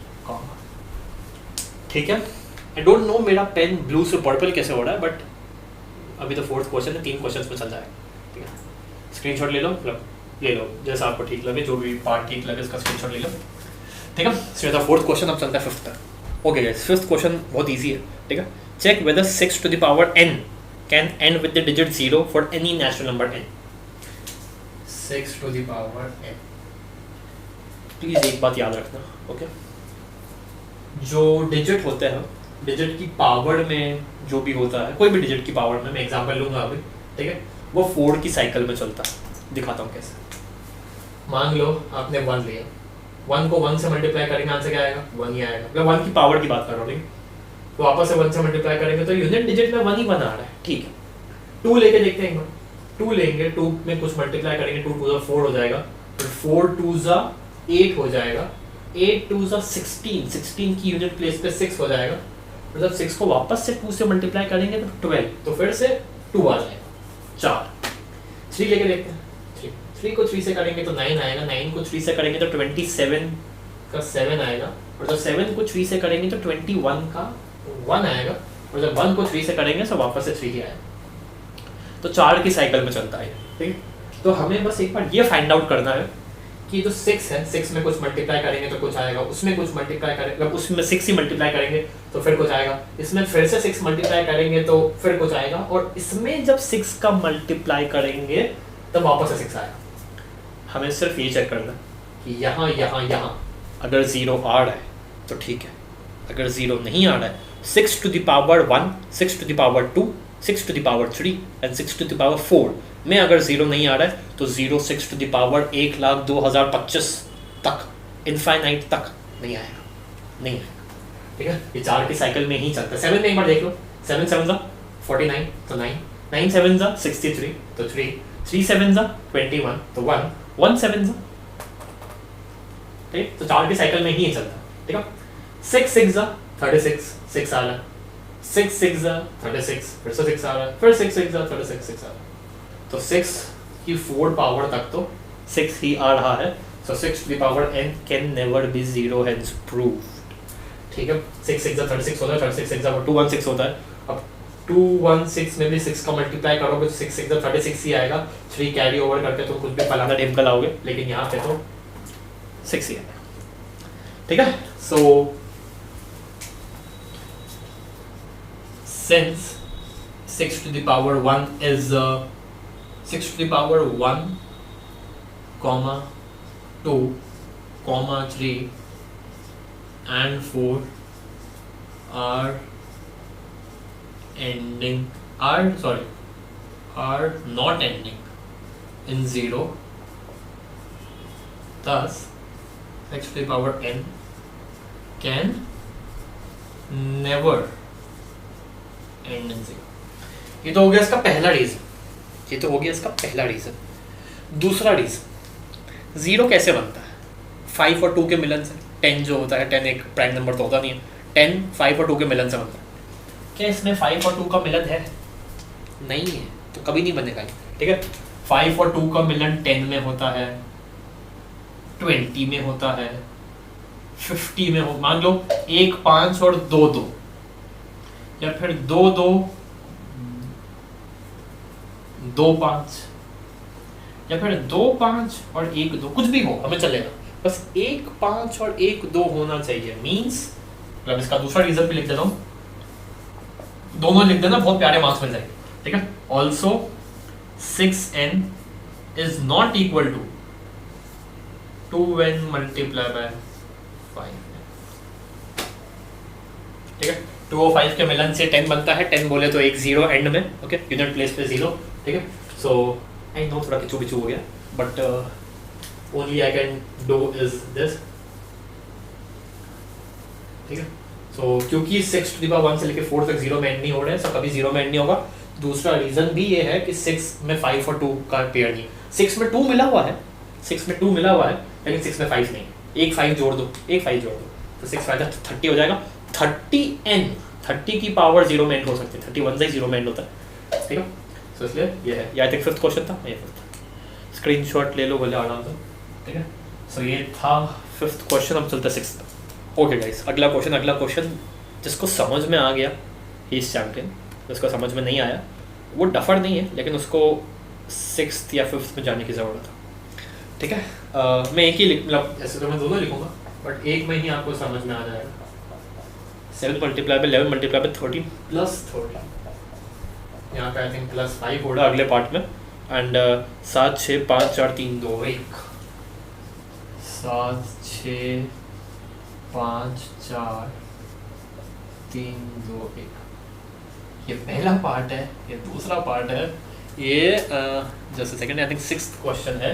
ठीक है। आई डोंट नो मेरा पेन ब्लू से पर्पल कैसे हो रहा है, बट अभी तो फोर्थ क्वेश्चन है, 3 क्वेश्चंस में चल जाएगा, ठीक है। स्क्रीनशॉट ले लो, मतलब ले लो जैसा आपको ठीक लगे, जो भी पार्ट ठीक लगे उसका स्क्रीनशॉट ले लो, ठीक है। सो ये था फोर्थ क्वेश्चन, अब चलता है फिफ्थ पर। ओके गाइस, फिफ्थ क्वेश्चन बहुत इजी है, ठीक है। Check whether 6 to the power n can end with the digit 0 for any natural number n। 6 to the power n, please एक बात याद रखना, ओके। जो डिजिट होते हैं, डिजिट की पावर में जो भी होता है, कोई भी डिजिट की पावर में, मैं एग्जांपल लूंगा अभी, ठीक है, वो 4 की साइकिल में चलता है। दिखाता हूँ कैसे। मान लो आपने 1 लिया, 1 को 1 से मल्टीप्लाई करेंगे, आंसर क्या आएगा? 1 ही आएगा। मतलब 1 की पावर की बात कर रहा हूँ, तो वापस से 1 से मल्टीप्लाई करेंगे तो यूनिट डिजिट में 1 ही बना रहा है, ठीक है। 2 लेके देखते हैं एक बार, 2 लेंगे, 2 में कुछ मल्टीप्लाई करेंगे, 2 2 4 हो जाएगा, फिर 4 2 8 हो जाएगा, 8 2 16, 16 की यूनिट प्लेस पे 6 हो जाएगा, मतलब 6 को वापस से 2 से मल्टीप्लाई करेंगे तो 12, तो फिर से 2 आ जाएगा, 4। 3 लेके देखते हैं, 3 को 3 से करेंगे तो 9 आएगा, 9 को 3 से करेंगे तो 27 का 7 आएगा, और जब 7 को 3 से करेंगे तो 21 का 1 आएगा, और जब 1 को 3 से करेंगे तो वापस से 3 ही आएगा। तो 4 की साइकिल में चलता है, ठीक है। तो हमें बस एक बार ये फाइंड आउट करना है कि जो 6 है, 6 में कुछ मल्टीप्लाई करेंगे तो कुछ आएगा, उसमें कुछ मल्टीप्लाई करेंगे, मतलब उसमें 6 ही मल्टीप्लाई करेंगे तो फिर कुछ आएगा, इसमें फिर से 6 मल्टीप्लाई करेंगे तो फिर कुछ आएगा, और इसमें जब 6 का मल्टीप्लाई करेंगे तब वापस से 6 आएगा। हमें सिर्फ ये चेक करना कि यहाँ यहाँ यहाँ अगर 0 आ रहा है तो ठीक है, अगर 0 नहीं आ रहा है, 6 to the power 1, 6 to the power 2, 6 to the power 3 and 6 to the power 4 में अगर 0 नहीं आ रहा है तो 0 6 to the power 1,02,025 तक इनफाइनाइट तक नहीं आएगा, नहीं आएगा, ठीक है। ये 4 की साइकिल में ही चलता है। 7 में एक बार देख लो, 7 7 जा 49 तो 9, 9 7 जा 63 तो 3, 3 7 जा 21 तो 1, 1 7 जा, ठीक। तो 4 की साइकिल में ही चलता है, ठीक है। 6 6 जा 36, 6 आ रहा है, 6 6 जा 36, फिर से 6 आ रहा है, फिर 6 6 जा 36, 6 आ रहा है। तो 6 की 4 पावर तक तो 6 ही आ रहा है। So 6 to the power n can never be 0, hence proved, ठीक है। 6 6 जा 36 होता है, 36 6 जा 216 होता है। अब 216 में भी 6 का मल्टीप्लाई करोगे तो 6 6 जा 36 ही आएगा। 3 कैरी ओवर करके तो कुछ भी फलाना ढेमका लाओगे, लेकिन यहाँ पे तो 6 ही आएगा, ठीक है। So since 6 to the power 1 is 6 to the power 1, 2, 3 and 4 are not ending in 0, thus 6 to the power n can never end in 0। ये तो हो गया इसका पहला रीजन, दूसरा रीजन, 0 कैसे बनता है? 5 और 2 के मिलन से। 10 जो होता है, 10 एक प्राइम नंबर तो होता नहीं है, 10 5 और 2 के मिलन से बनता है। क्या इसमें 5 और 2 का मिलन है? नहीं है, तो कभी नहीं बनेगा, ठीक है। 5 और 2 का मिलन 10 में होता है, 20 में होता है, 50 में हो, मान लो 1 5 और 2 2, या फिर 2 2 2 5, या फिर 2 5 और 1 2, कुछ भी हो हमें चलेगा, बस 1 5 और 1 2 होना चाहिए। मींस मतलब इसका दूसरा रीजन भी लिख देता हूँ, दोनों लिख देना, बहुत प्यारे मार्क्स मिल जाएंगे, ठीक है। Also 6n is not equal to 2n multiply by 5, ठीक है। 2 और 5 के मिलन से 10 बनता है, 10 बोले तो एक 0 एंड में, ओके, यूनिट प्लेस पे 0, ठीक है। सो आई नो थोड़ा किचू हो गया, but only I can do is this, ठीक है। सो क्योंकि 6 to the power 1 से लेकर 4 तक 0 में एंड नहीं हो रहे हैं, सो कभी 0 में एंड नहीं होगा। दूसरा रीजन भी ये है कि 6 में 5 और 2 का पेयर नहीं, 6 में 2 मिला हुआ है, 6 में 2 मिला हुआ है, लेकिन 6 में 5 नहीं। एक 5 जोड़ दो, तो 6 5 30 हो जाएगा। 30n, 30 की पावर 0 में एंड हो सकती है, 31 से 0 में एंड होता है, ठीक है। सो इसलिए ये है, या आई थिंक 5th क्वेश्चन था, ये 5th स्क्रीनशॉट ले लो बोले आराम से, ठीक है। सो ये था 5th क्वेश्चन। अब चलता है 6th। ओके गाइस, अगला क्वेश्चन जिसको समझ में आ गया ही इज चैंपियन, जिसको समझ में नहीं आया वो डफर नहीं है, लेकिन उसको 6th या 5th में जाने की ज़रूरत है, ठीक है। मैं एक ही मतलब ऐसे तो मैं दोनों लिखूंगा, बट एक में ही आपको समझ में आ जाएगा। 7 multiply by 11 multiply by 13 plus 13, यहाँ पे आई थिंक प्लस 5 होगा अगले पार्ट में। एंड 7 6 5 4 3 2 1, 7 6 5 4 3 2 1, ये पहला पार्ट है, ये दूसरा पार्ट है, ये जैसे second I think 6th question है।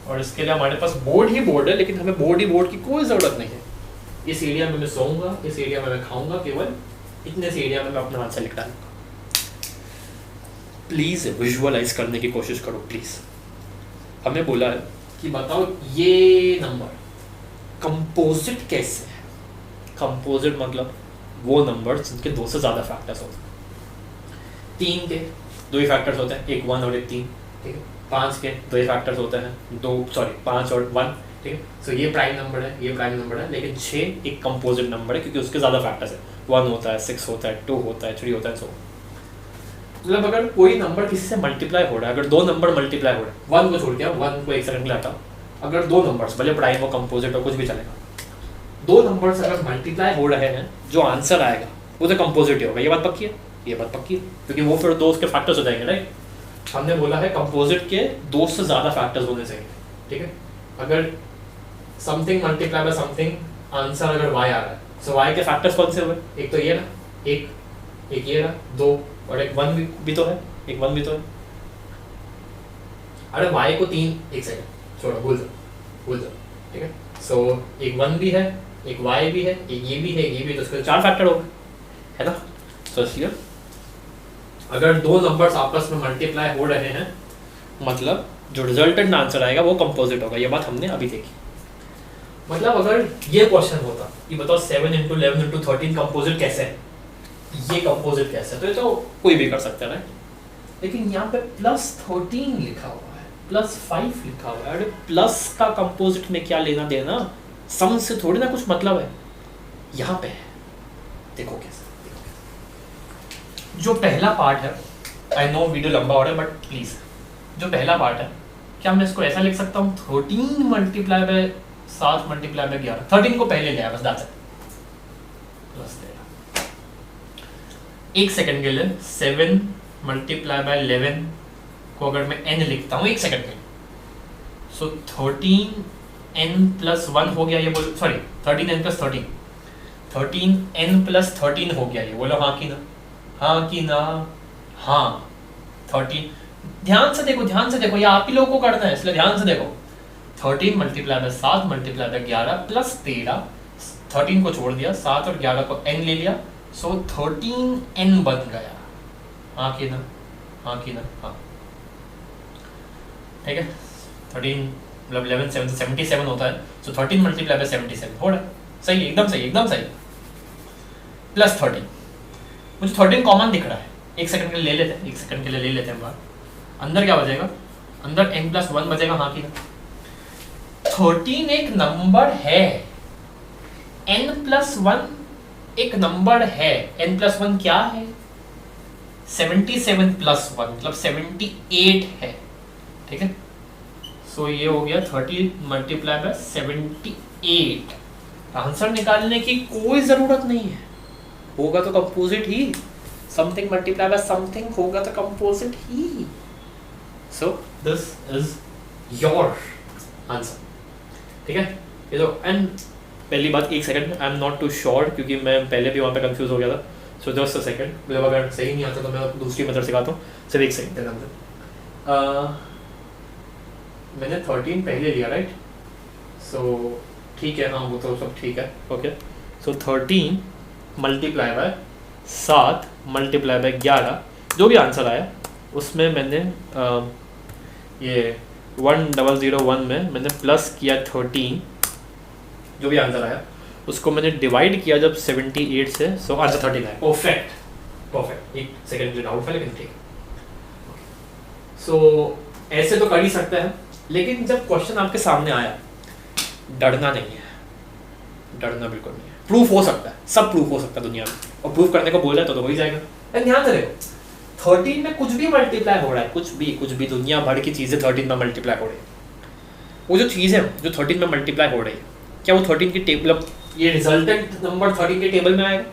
और इसके लिए हमारे पास बोर्ड है, लेकिन हमें बोर्ड की कोई ज़रूरत नहीं है। इस एरिया में मैं सोऊंगा, इस एरिया में मैं खाऊंगा, केवल इतने से एरिया में मैं अपना आंसर लिख डालूंगा। प्लीज़ विजुअलाइज करने की कोशिश करो प्लीज़। हमें बोला है कि बताओ ये नंबर कंपोजिट कैसे है। कंपोजिट मतलब वो नंबर जिनके 2 से ज़्यादा फैक्टर्स होते हैं। 3 के 2 ही फैक्टर्स होते हैं, एक 1 और एक 3, ठीक है। 5 के 2 ही फैक्टर्स होते हैं, 5 और 1, ठीक है। सो ये प्राइम नंबर है, ये प्राइम नंबर है, लेकिन 6 एक कंपोजिट नंबर है क्योंकि उसके ज़्यादा फैक्टर्स है। 1 होता है, 6 होता है, 2 होता है, 3 होता है, सो मतलब अगर कोई नंबर किसी से मल्टीप्लाई हो रहा है, अगर 2 नंबर मल्टीप्लाई हो रहे हैं, 1 को छोड़ के 1 को एक सेकंड लाता हूँ, अगर 2 नंबर्स भले प्राइम हो कंपोजिट हो कुछ भी चलेगा, 2 नंबर्स अगर मल्टीप्लाई हो रहे हैं, जो आंसर आएगा वो तो कंपोजिट ही होगा। ये बात पक्की है, ये बात पक्की है, क्योंकि वो फिर 2 उसके फैक्टर्स हो जाएंगे, राइट। हमने बोला है कंपोजिट के 2 से ज़्यादा फैक्टर्स होने चाहिए, ठीक है। अगर something multiply by something answer अगर y आ रहा है, सो y के फैक्टर्स कौन से हुए? एक तो ये ना, एक ये ना, 2 और एक 1 भी तो है, एक 1 भी तो है। अरे y को 3, एक सेकंड छोड़ो, भूल जाओ, ठीक है। सो एक 1 भी है, एक y भी है, एक ये भी है, ये भी है, तो उसके 4 फैक्टर हो गए, है ना। सो इसलिए अगर दो नंबर्स आपस में मल्टीप्लाई हो रहे हैं मतलब जो रिजल्टेंट आंसर आएगा वो कंपोजिट होगा। ये बात हमने अभी देखी। मतलब अगर ये क्वेश्चन होता कि बताओ 7 × 11 × 13 कंपोजिट कैसे है, ये कंपोजिट कैसे है, तो ये तो कोई भी कर सकता है राइट। लेकिन यहाँ पे +13 लिखा हुआ है, +5 लिखा हुआ है। अरे प्लस का कंपोजिट में क्या लेना देना, सम से थोड़ी ना कुछ मतलब है। यहाँ पे है, देखो कैसे। जो पहला पार्ट है, आई नो वीडियो लंबा हो रहा है बट प्लीज, जो पहला पार्ट है, क्या मैं इसको ऐसा लिख सकता हूँ 13 मल्टीप्लाई बाय 7 मल्टीप्लाई बाय 11, 13 को पहले ले आया बस दैट्स इट, प्लस 13। एक सेकंड के लिए 7 मल्टीप्लाई बाय 11 को अगर मैं n लिखता हूँ एक सेकंड के लिए, सो 13n+1 हो गया ये बोलो, सॉरी 13n+13, 13n+13 हो गया ये बोलो, हाँ कि ना, हाँ कि ना, हाँ 13। ध्यान से देखो, ध्यान से देखो, ये आप ही लोगों को करना है इसलिए ध्यान से देखो। 13 multiply by 7 multiply by 11 plus 13, 13 को छोड़ दिया, 7 और 11 को n ले लिया, सो 13n बन गया, हाँ कि ना, हाँ कि ना, हाँ ठीक है। 13 मतलब 11 7 77 होता है, सो 13 मल्टीप्लाई बाय 77 हो रहा है, सही है, एकदम सही, एकदम सही। प्लस 13, मुझे 13 कॉमन दिख रहा है, एक सेकंड के लिए ले लेते हैं, एक सेकंड के लिए ले लेते हैं बाहर। अंदर क्या बचेगा, अंदर n+1 बचेगा, हाँ कि ना। 13 एक नंबर है, n+1 एक नंबर है, n+1 क्या है, 77 + 1 मतलब 78 है, ठीक है। सो ये हो गया 30 मल्टीप्लाई बाय 78। आंसर निकालने की कोई जरूरत नहीं है, होगा तो कंपोजिट ही, समथिंग मल्टीप्लाई बाय समथिंग होगा तो कंपोजिट ही। So this is your answer, ठीक है। ये तो एंड पहली बात, एक second, I am not too sure क्योंकि मैं पहले भी वहाँ पे कंफ्यूज हो गया था, सो जस्ट अ सेकंड, मतलब अगर सही नहीं आता तो मैं दूसरी मेथड सिखाता हूँ, सिर्फ एक सेकंड के अंदर। मैंने 13 पहले लिया राइट, सो ठीक है, हाँ वो तो सब ठीक है, okay. So 13 multiply by 7 multiply by 11, जो भी आंसर आया उसमें मैंने ये 1001 में मैंने प्लस किया 13, जो भी आंसर आया उसको मैंने डिवाइड किया जब 78 से, सो आंसर 13 है। परफेक्ट परफेक्ट, एक सेकंड के लिए डाउट था लेकिन ठीक। सो ऐसे तो कर ही सकते हैं, लेकिन जब क्वेश्चन आपके सामने आया, डरना नहीं है, डरना बिल्कुल नहीं है। प्रूफ हो सकता है, सब प्रूफ हो सकता है दुनिया में, और प्रूफ करने को बोला तो हो ही जाएगा। ध्यान से देखो, 13 में कुछ भी मल्टीप्लाई हो रहा है, कुछ भी दुनिया भर की चीज़ें 13 में मल्टीप्लाई हो रही है। वो जो चीज़ है जो 13 में मल्टीप्लाई हो रही है, क्या वो 13 की टेबल, ये रिजल्टेंट नंबर 13 के टेबल में आएगा?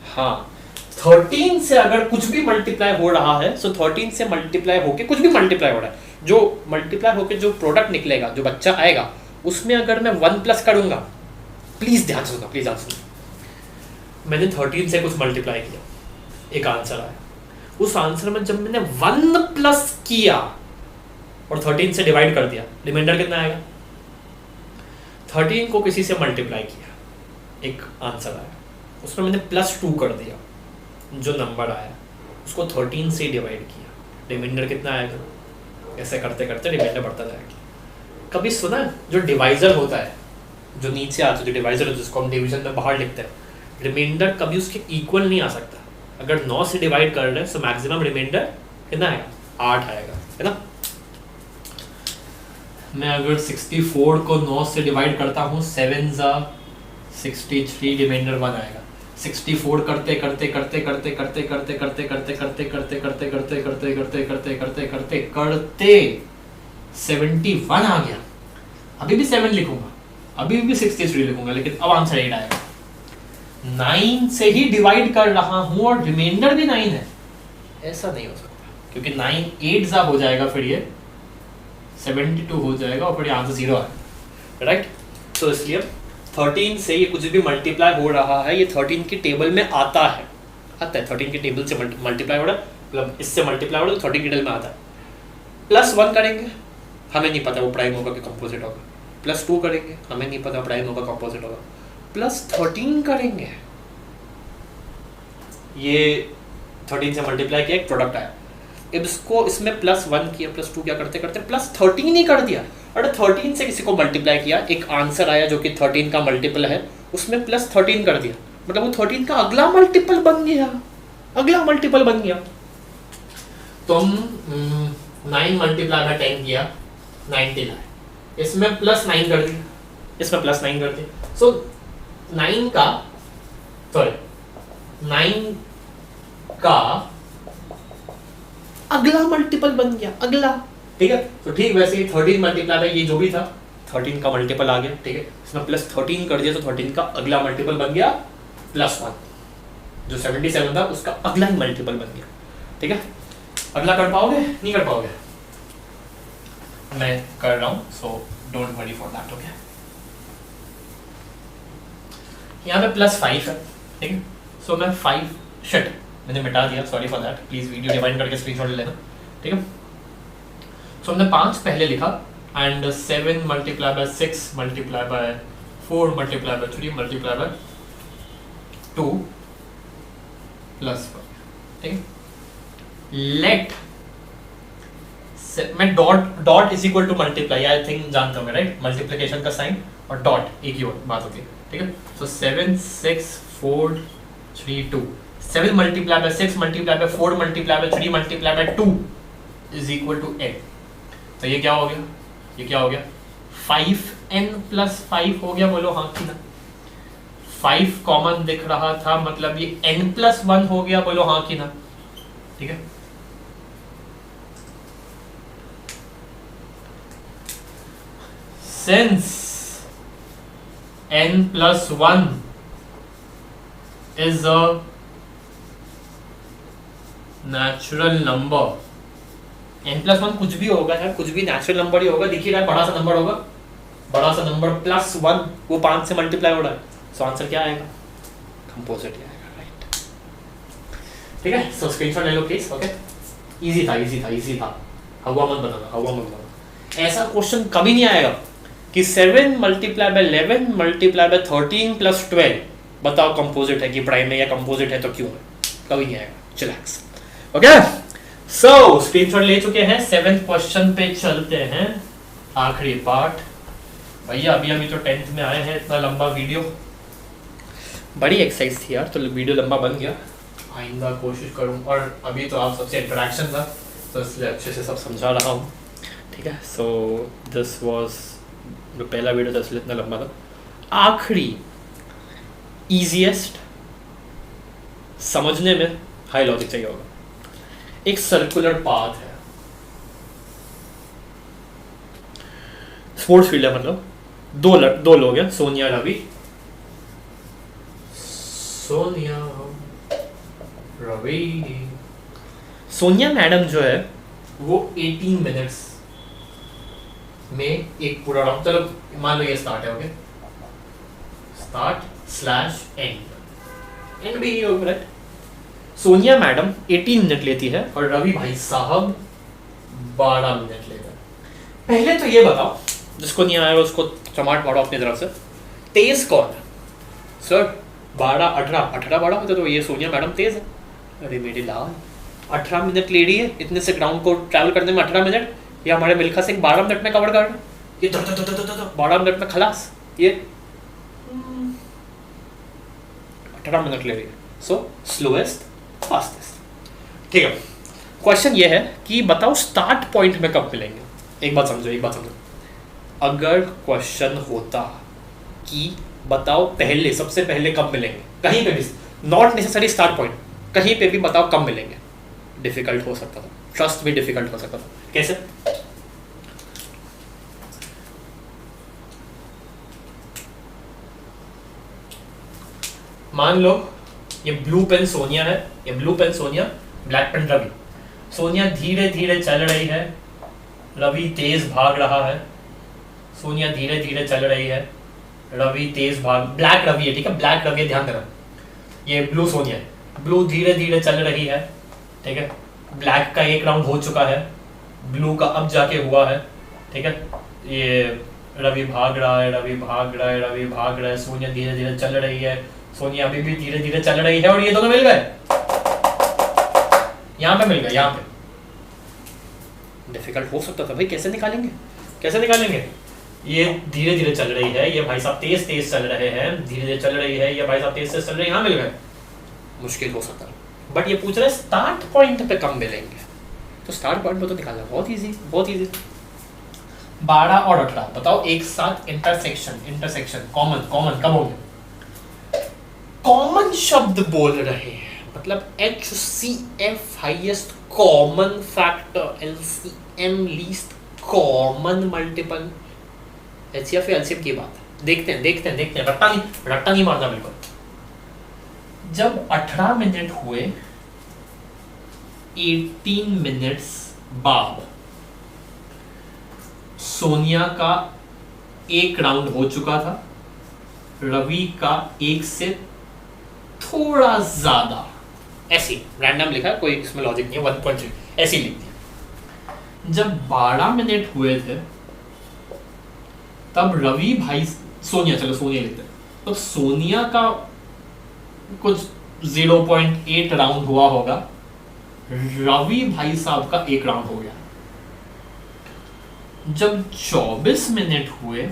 हाँ, 13 से अगर कुछ भी मल्टीप्लाई हो रहा है, सो 13 से मल्टीप्लाई होके कुछ भी मल्टीप्लाई हो रहा है, जो मल्टीप्लाई होके जो प्रोडक्ट निकलेगा, जो बच्चा आएगा, उसमें अगर मैं 1 प्लस करूंगा, प्लीज ध्यान सुनना, प्लीज ध्यान सुनना, मैंने 13 से कुछ मल्टीप्लाई किया, एक आंसर आया, उस आंसर में जब मैंने 1 प्लस किया और 13 से डिवाइड कर दिया, रिमाइंडर कितना आएगा? 13 को किसी से मल्टीप्लाई किया, एक आंसर आया, उसमें मैंने +2 कर दिया, जो नंबर आया उसको 13 से डिवाइड किया, रिमाइंडर कितना आएगा? ऐसे करते करते रिमाइंडर बढ़ता जाएगा। कभी सुना जो डिवाइजर होता है, जो नीचे आता है, जो डिवाइजर है जिसको हम डिवीजन में बाहर लिखते हैं, रिमाइंडर कभी उसके इक्वल नहीं आ सकता। अगर 9 से डिवाइड कर रहे हैं तो मैक्सिमम रिमाइंडर कितना आएगा? 8 आएगा, है ना। मैं अगर 64 को 9 से डिवाइड करता हूँ, 7 ज़ा 63, रिमाइंडर 1 आएगा। 64 करते करते करते करते करते करते करते करते करते करते करते करते करते करते करते करते करते करते 71 आ गया। अभी भी 7 लिखूंगा, अभी भी 63 लिखूंगा, लेकिन अब आंसर 8 आएगा। 9 से ही डिवाइड कर रहा हूं और रिमाइंडर भी 9 है, ऐसा नहीं हो सकता, क्योंकि 9 8 ज़ा हो जाएगा, फिर ये 72 हो जाएगा और फिर ये आंसर 0 आएगा, राइट। तो इसलिए 13 से ये कुछ भी मल्टीप्लाई हो रहा है, ये 13 की टेबल में आता है, 13 की टेबल से मल्टीप्लाई हो रहा है, मतलब इससे मल्टीप्लाई हो रहा है तो 13 की टेबल में आता है। +1 करेंगे, हमें नहीं पता वो प्राइम होगा कि कंपोजिट होगा, +2 करेंगे, हमें नहीं पता प्राइम होगा कंपोजिट होगा, +13 करेंगे, ये 13 से मल्टीप्लाई किया, एक प्रोडक्ट आया, अब इसको इसमें +1 किया, +2 क्या करते करते +13 ही कर दिया, और 13 से किसी को मल्टीप्लाई किया, एक आंसर आया जो कि 13 का मल्टीपल है, उसमें +13 कर दिया, मतलब वो 13 का अगला मल्टीपल बन गया, अगला मल्टीपल बन गया। तो हम 9 मल्टीप्लाई बाय 10 किया, 90 लाए, इसमें +9 कर दिया, इसमें +9 कर दिया, सो 9 का अगला मल्टीपल बन गया, अगला, ठीक है। तो ठीक वैसे ही 13 मल्टीप्लाई बाय ये जो भी था 13 का मल्टीपल आ गया, ठीक है, इसमें +13 कर दिया, तो 13 का अगला मल्टीपल बन गया +1, जो 77 था उसका अगला ही मल्टीपल बन गया, ठीक है। अगला कर पाओगे? नहीं कर पाओगे? मैं कर रहा हूं, so don't worry for that, okay. यहाँ पे +5 है, ठीक है, सो मैं 5 शिट मैंने मिटा दिया, sorry for that, please video rewind करके स्क्रीनशॉट ले लेना, ठीक है। सो हमने 5 पहले लिखा, and 7 multiply by 6 multiply by 4 multiply by 3 multiply by 2 +1, ठीक है। लेट मैं dot is equal to multiply, I think जानता हूँ मैं, राइट, मल्टीप्लिकेशन का साइन और डॉट एक ही बात होती है, ठीक है। सो 7 6 4 3 2, 7 multiply by 6 multiply by 4 multiply by 3 multiply by 2 is equal to n। तो ये क्या हो गया, ये क्या हो गया, 5n + 5 हो गया, बोलो हाँ कि ना। 5 कॉमन दिख रहा था, मतलब ये n + 1 हो गया, बोलो हाँ कि ना, ठीक है। Since n + 1 is a natural number, n + 1 कुछ भी होगा यार, कुछ भी नेचुरल नंबर ही होगा, दिख ही रहा है, बड़ा सा नंबर होगा, बड़ा सा नंबर +1, वो 5 से मल्टीप्लाई हो रहा है, सो आंसर क्या आएगा, कंपोजिट ही आएगा, राइट, ठीक है। सो स्क्रीनशॉट ले लो प्लीज, ओके। इजी था, इजी था, इजी था, हवा मत बनाना, हवा मत बनाना। ऐसा क्वेश्चन कभी नहीं आएगा कि 7 मल्टीप्लाई बाय 11 मल्टीप्लाई बाय 13 + 12 बताओ कंपोजिट है कि प्राइम है, या कंपोजिट है तो क्यों है, कभी नहीं आएगा, चिलैक्स, ओके। सो स्क्रीनशॉट ले चुके हैं, 7th क्वेश्चन पे चलते हैं, आखिरी पार्ट। भैया अभी अभी तो 10th में आए हैं, इतना लंबा वीडियो, बड़ी एक्सरसाइज थी यार, तो वीडियो लंबा बन गया, आइंदा कोशिश करूँ, और अभी तो आप सबसे इंटरेक्शन था, तो इसलिए अच्छे से सब समझा रहा हूँ, ठीक है। सो दिस वाज जो पहला वीडियो था, इसलिए इतना लंबा था। आखिरी ईजीएस्ट, समझने में हाई लॉजिक चाहिए होगा, एक सर्कुलर पाथ है, स्पोर्ट्स फील्ड है, मतलब दो लोग हैं, सोनिया रवि, सोनिया रवि, सोनिया मैडम जो है वो 18 मिनट्स में एक पूरा राउंड, चलो मान लो ये स्टार्ट है, ओके, स्टार्ट/एंड भी ही होगा, राइट। सोनिया मैडम 18 मिनट लेती है और रवि भाई साहब 12 मिनट लेते हैं। पहले तो ये बताओ, जिसको नहीं आया उसको चमाट मारो अपनी तरफ से, तेज कौन है सर? 12 18 18 12 में तो ये सोनिया मैडम तेज है। अरे मेरी लाल, 18 मिनट ले रही है इतने से ग्राउंड को ट्रैवल करने में, 18 मिनट, या हमारे मिल्खा सिंह 12 मिनट में कवर कर रहे हैं, ये 12 मिनट में खलास, ये 18 मिनट ले रही है। सो स्लोएस्ट फास्टेस्ट, ठीक है। क्वेश्चन ये है कि बताओ स्टार्ट पॉइंट में कब मिलेंगे। एक बात समझो, अगर क्वेश्चन होता कि बताओ पहले, सबसे पहले कब मिलेंगे, कहीं पे भी, नॉट नेसेसरी स्टार्ट पॉइंट, कहीं पे भी बताओ कब मिलेंगे, डिफिकल्ट हो सकता था, ट्रस्ट भी डिफिकल्ट हो सकता था। कैसे? मान लो ये ब्लू पेन सोनिया है, ये blue pen Sonia, black pen Ravi. Sonia धीरे धीरे चल रही है, रवि तेज भाग रहा है। सोनिया धीरे धीरे चल रही है, रवि तेज भाग, ब्लैक रवि है, ठीक है, ब्लैक रवि, ध्यान देना। ये ब्लू सोनिया है, ब्लू धीरे धीरे चल रही है, ठीक है। ब्लैक का एक राउंड हो चुका है, ब्लू का अब जाके हुआ है, ठीक है। ये रवि भाग रहा है, रवि भाग रहा है, रवि भाग रहा है, सोनिया धीरे धीरे चल रही है, सोनिया अभी भी धीरे धीरे चल रही है, और ये दोनों मिल गए, यहाँ पे मिल गए, यहाँ पे। डिफिकल्ट हो सकता था भाई, कैसे निकालेंगे, कैसे निकालेंगे? ये धीरे धीरे चल रही है, ये भाई साहब तेज तेज चल रहे हैं, धीरे धीरे चल रही है, ये भाई साहब तेज तेज चल रहे हैं, यहाँ मिल गए, मुश्किल हो सकता है। बट ये पूछ रहे हैं स्टार्ट पॉइंट पे कब मिलेंगे, तो स्टार्ट पॉइंट पे तो निकालना बहुत इजी, बहुत इजी। 12 और 18 बताओ एक साथ इंटरसेक्शन, इंटरसेक्शन कॉमन, कॉमन कब होंगे? कॉमन शब्द बोल रहे हैं, मतलब HCF highest common factor, LCM least common multiple, HCF या LCM की बात है। देखते हैं देखते हैं देखते हैं, रट्टा नहीं मारना बिल्कुल। जब 18 मिनट हुए 18 मिनट्स बाद सोनिया का एक राउंड हो चुका था, रवि का एक से थोड़ा ज्यादा, ऐसी रैंडम लिखा, कोई इसमें लॉजिक नहीं है, 1.3 ऐसी लिख दिया। जब 12 मिनट हुए थे तब रवि भाई, सोनिया, चलो सोनिया लिखते हैं, तो सोनिया का कुछ 0.8 राउंड हुआ होगा, रवि भाई साहब का एक राउंड हो गया। जब 24 मिनट हुए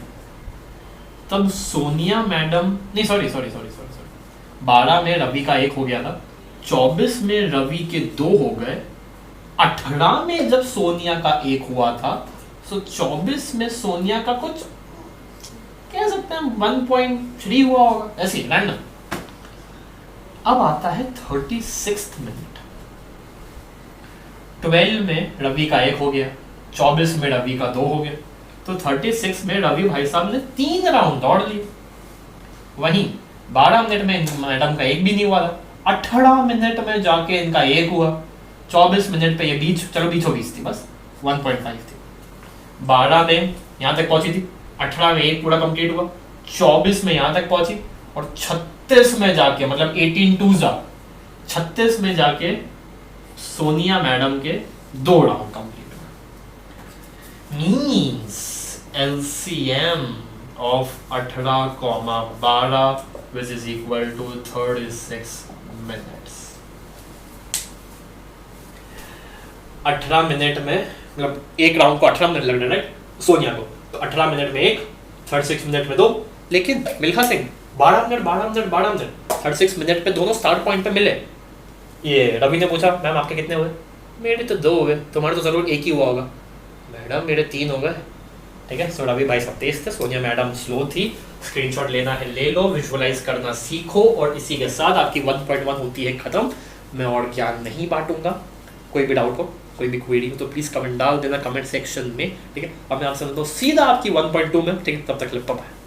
तब सोनिया मैडम, नहीं सॉरी 12 में रवि का एक हो गया था, 24 में रवि के 2 हो गए, 18 में जब सोनिया का एक हुआ था, तो 24 में सोनिया का कुछ कह सकते हैं 1.3 हुआ होगा, ऐसे रैंडम। अब आता है 36 मिनट, 12 में रवि का एक हो गया, 24 में रवि का 2 हो गया, तो 36 में रवि भाई साहब ने 3 राउंड दौड़ लिए। वहीं 12 मिनट में मैडम का एक भी नहीं हुआ था, 18 मिनट में जाके इनका एक हुआ, 24 मिनट पे ये बीच, चलो बीचों बीच थी, बस 1.5 थी। 12 में यहाँ तक पहुंची थी, 18 में एक पूरा कंप्लीट हुआ, 24 में यहाँ तक पहुंची, और 36 में जाके, मतलब 36 में जाके सोनिया मैडम के 2 राउंड कंप्लीट हुए। Means LCM of 18, 12 which is equal to 36 minutes। 18 minute में, मतलब एक राउंड को 18 मिनट लग रहे हैं सोनिया को, तो 18 मिनट में एक, 36 मिनट में 2, लेकिन मिल्खा सिंह 12 मिनट 36 मिनट पे दोनों स्टार्ट पॉइंट पे मिले। ये रवि ने पूछा मैम आपके कितने हुए? मेरे तो 2 हो गए, तुम्हारे तो जरूर एक ही हुआ होगा। मैडम मेरे 3 हो गए। ठीक है, सो रवि भाई सब तेज थे, सोनिया मैडम स्लो थी। स्क्रीनशॉट लेना है ले लो, विजुअलाइज करना सीखो, और इसी के साथ आपकी 1.1 होती है खत्म। मैं और ज्ञान नहीं बांटूंगा। कोई भी डाउट हो, कोई भी क्वेरी हो तो प्लीज़ कमेंट डाल देना कमेंट सेक्शन में। ठीक है, अब मैं आपसे मिलता हूँ सीधा आपकी 1.2 में। ठीक है, तब तक बाय।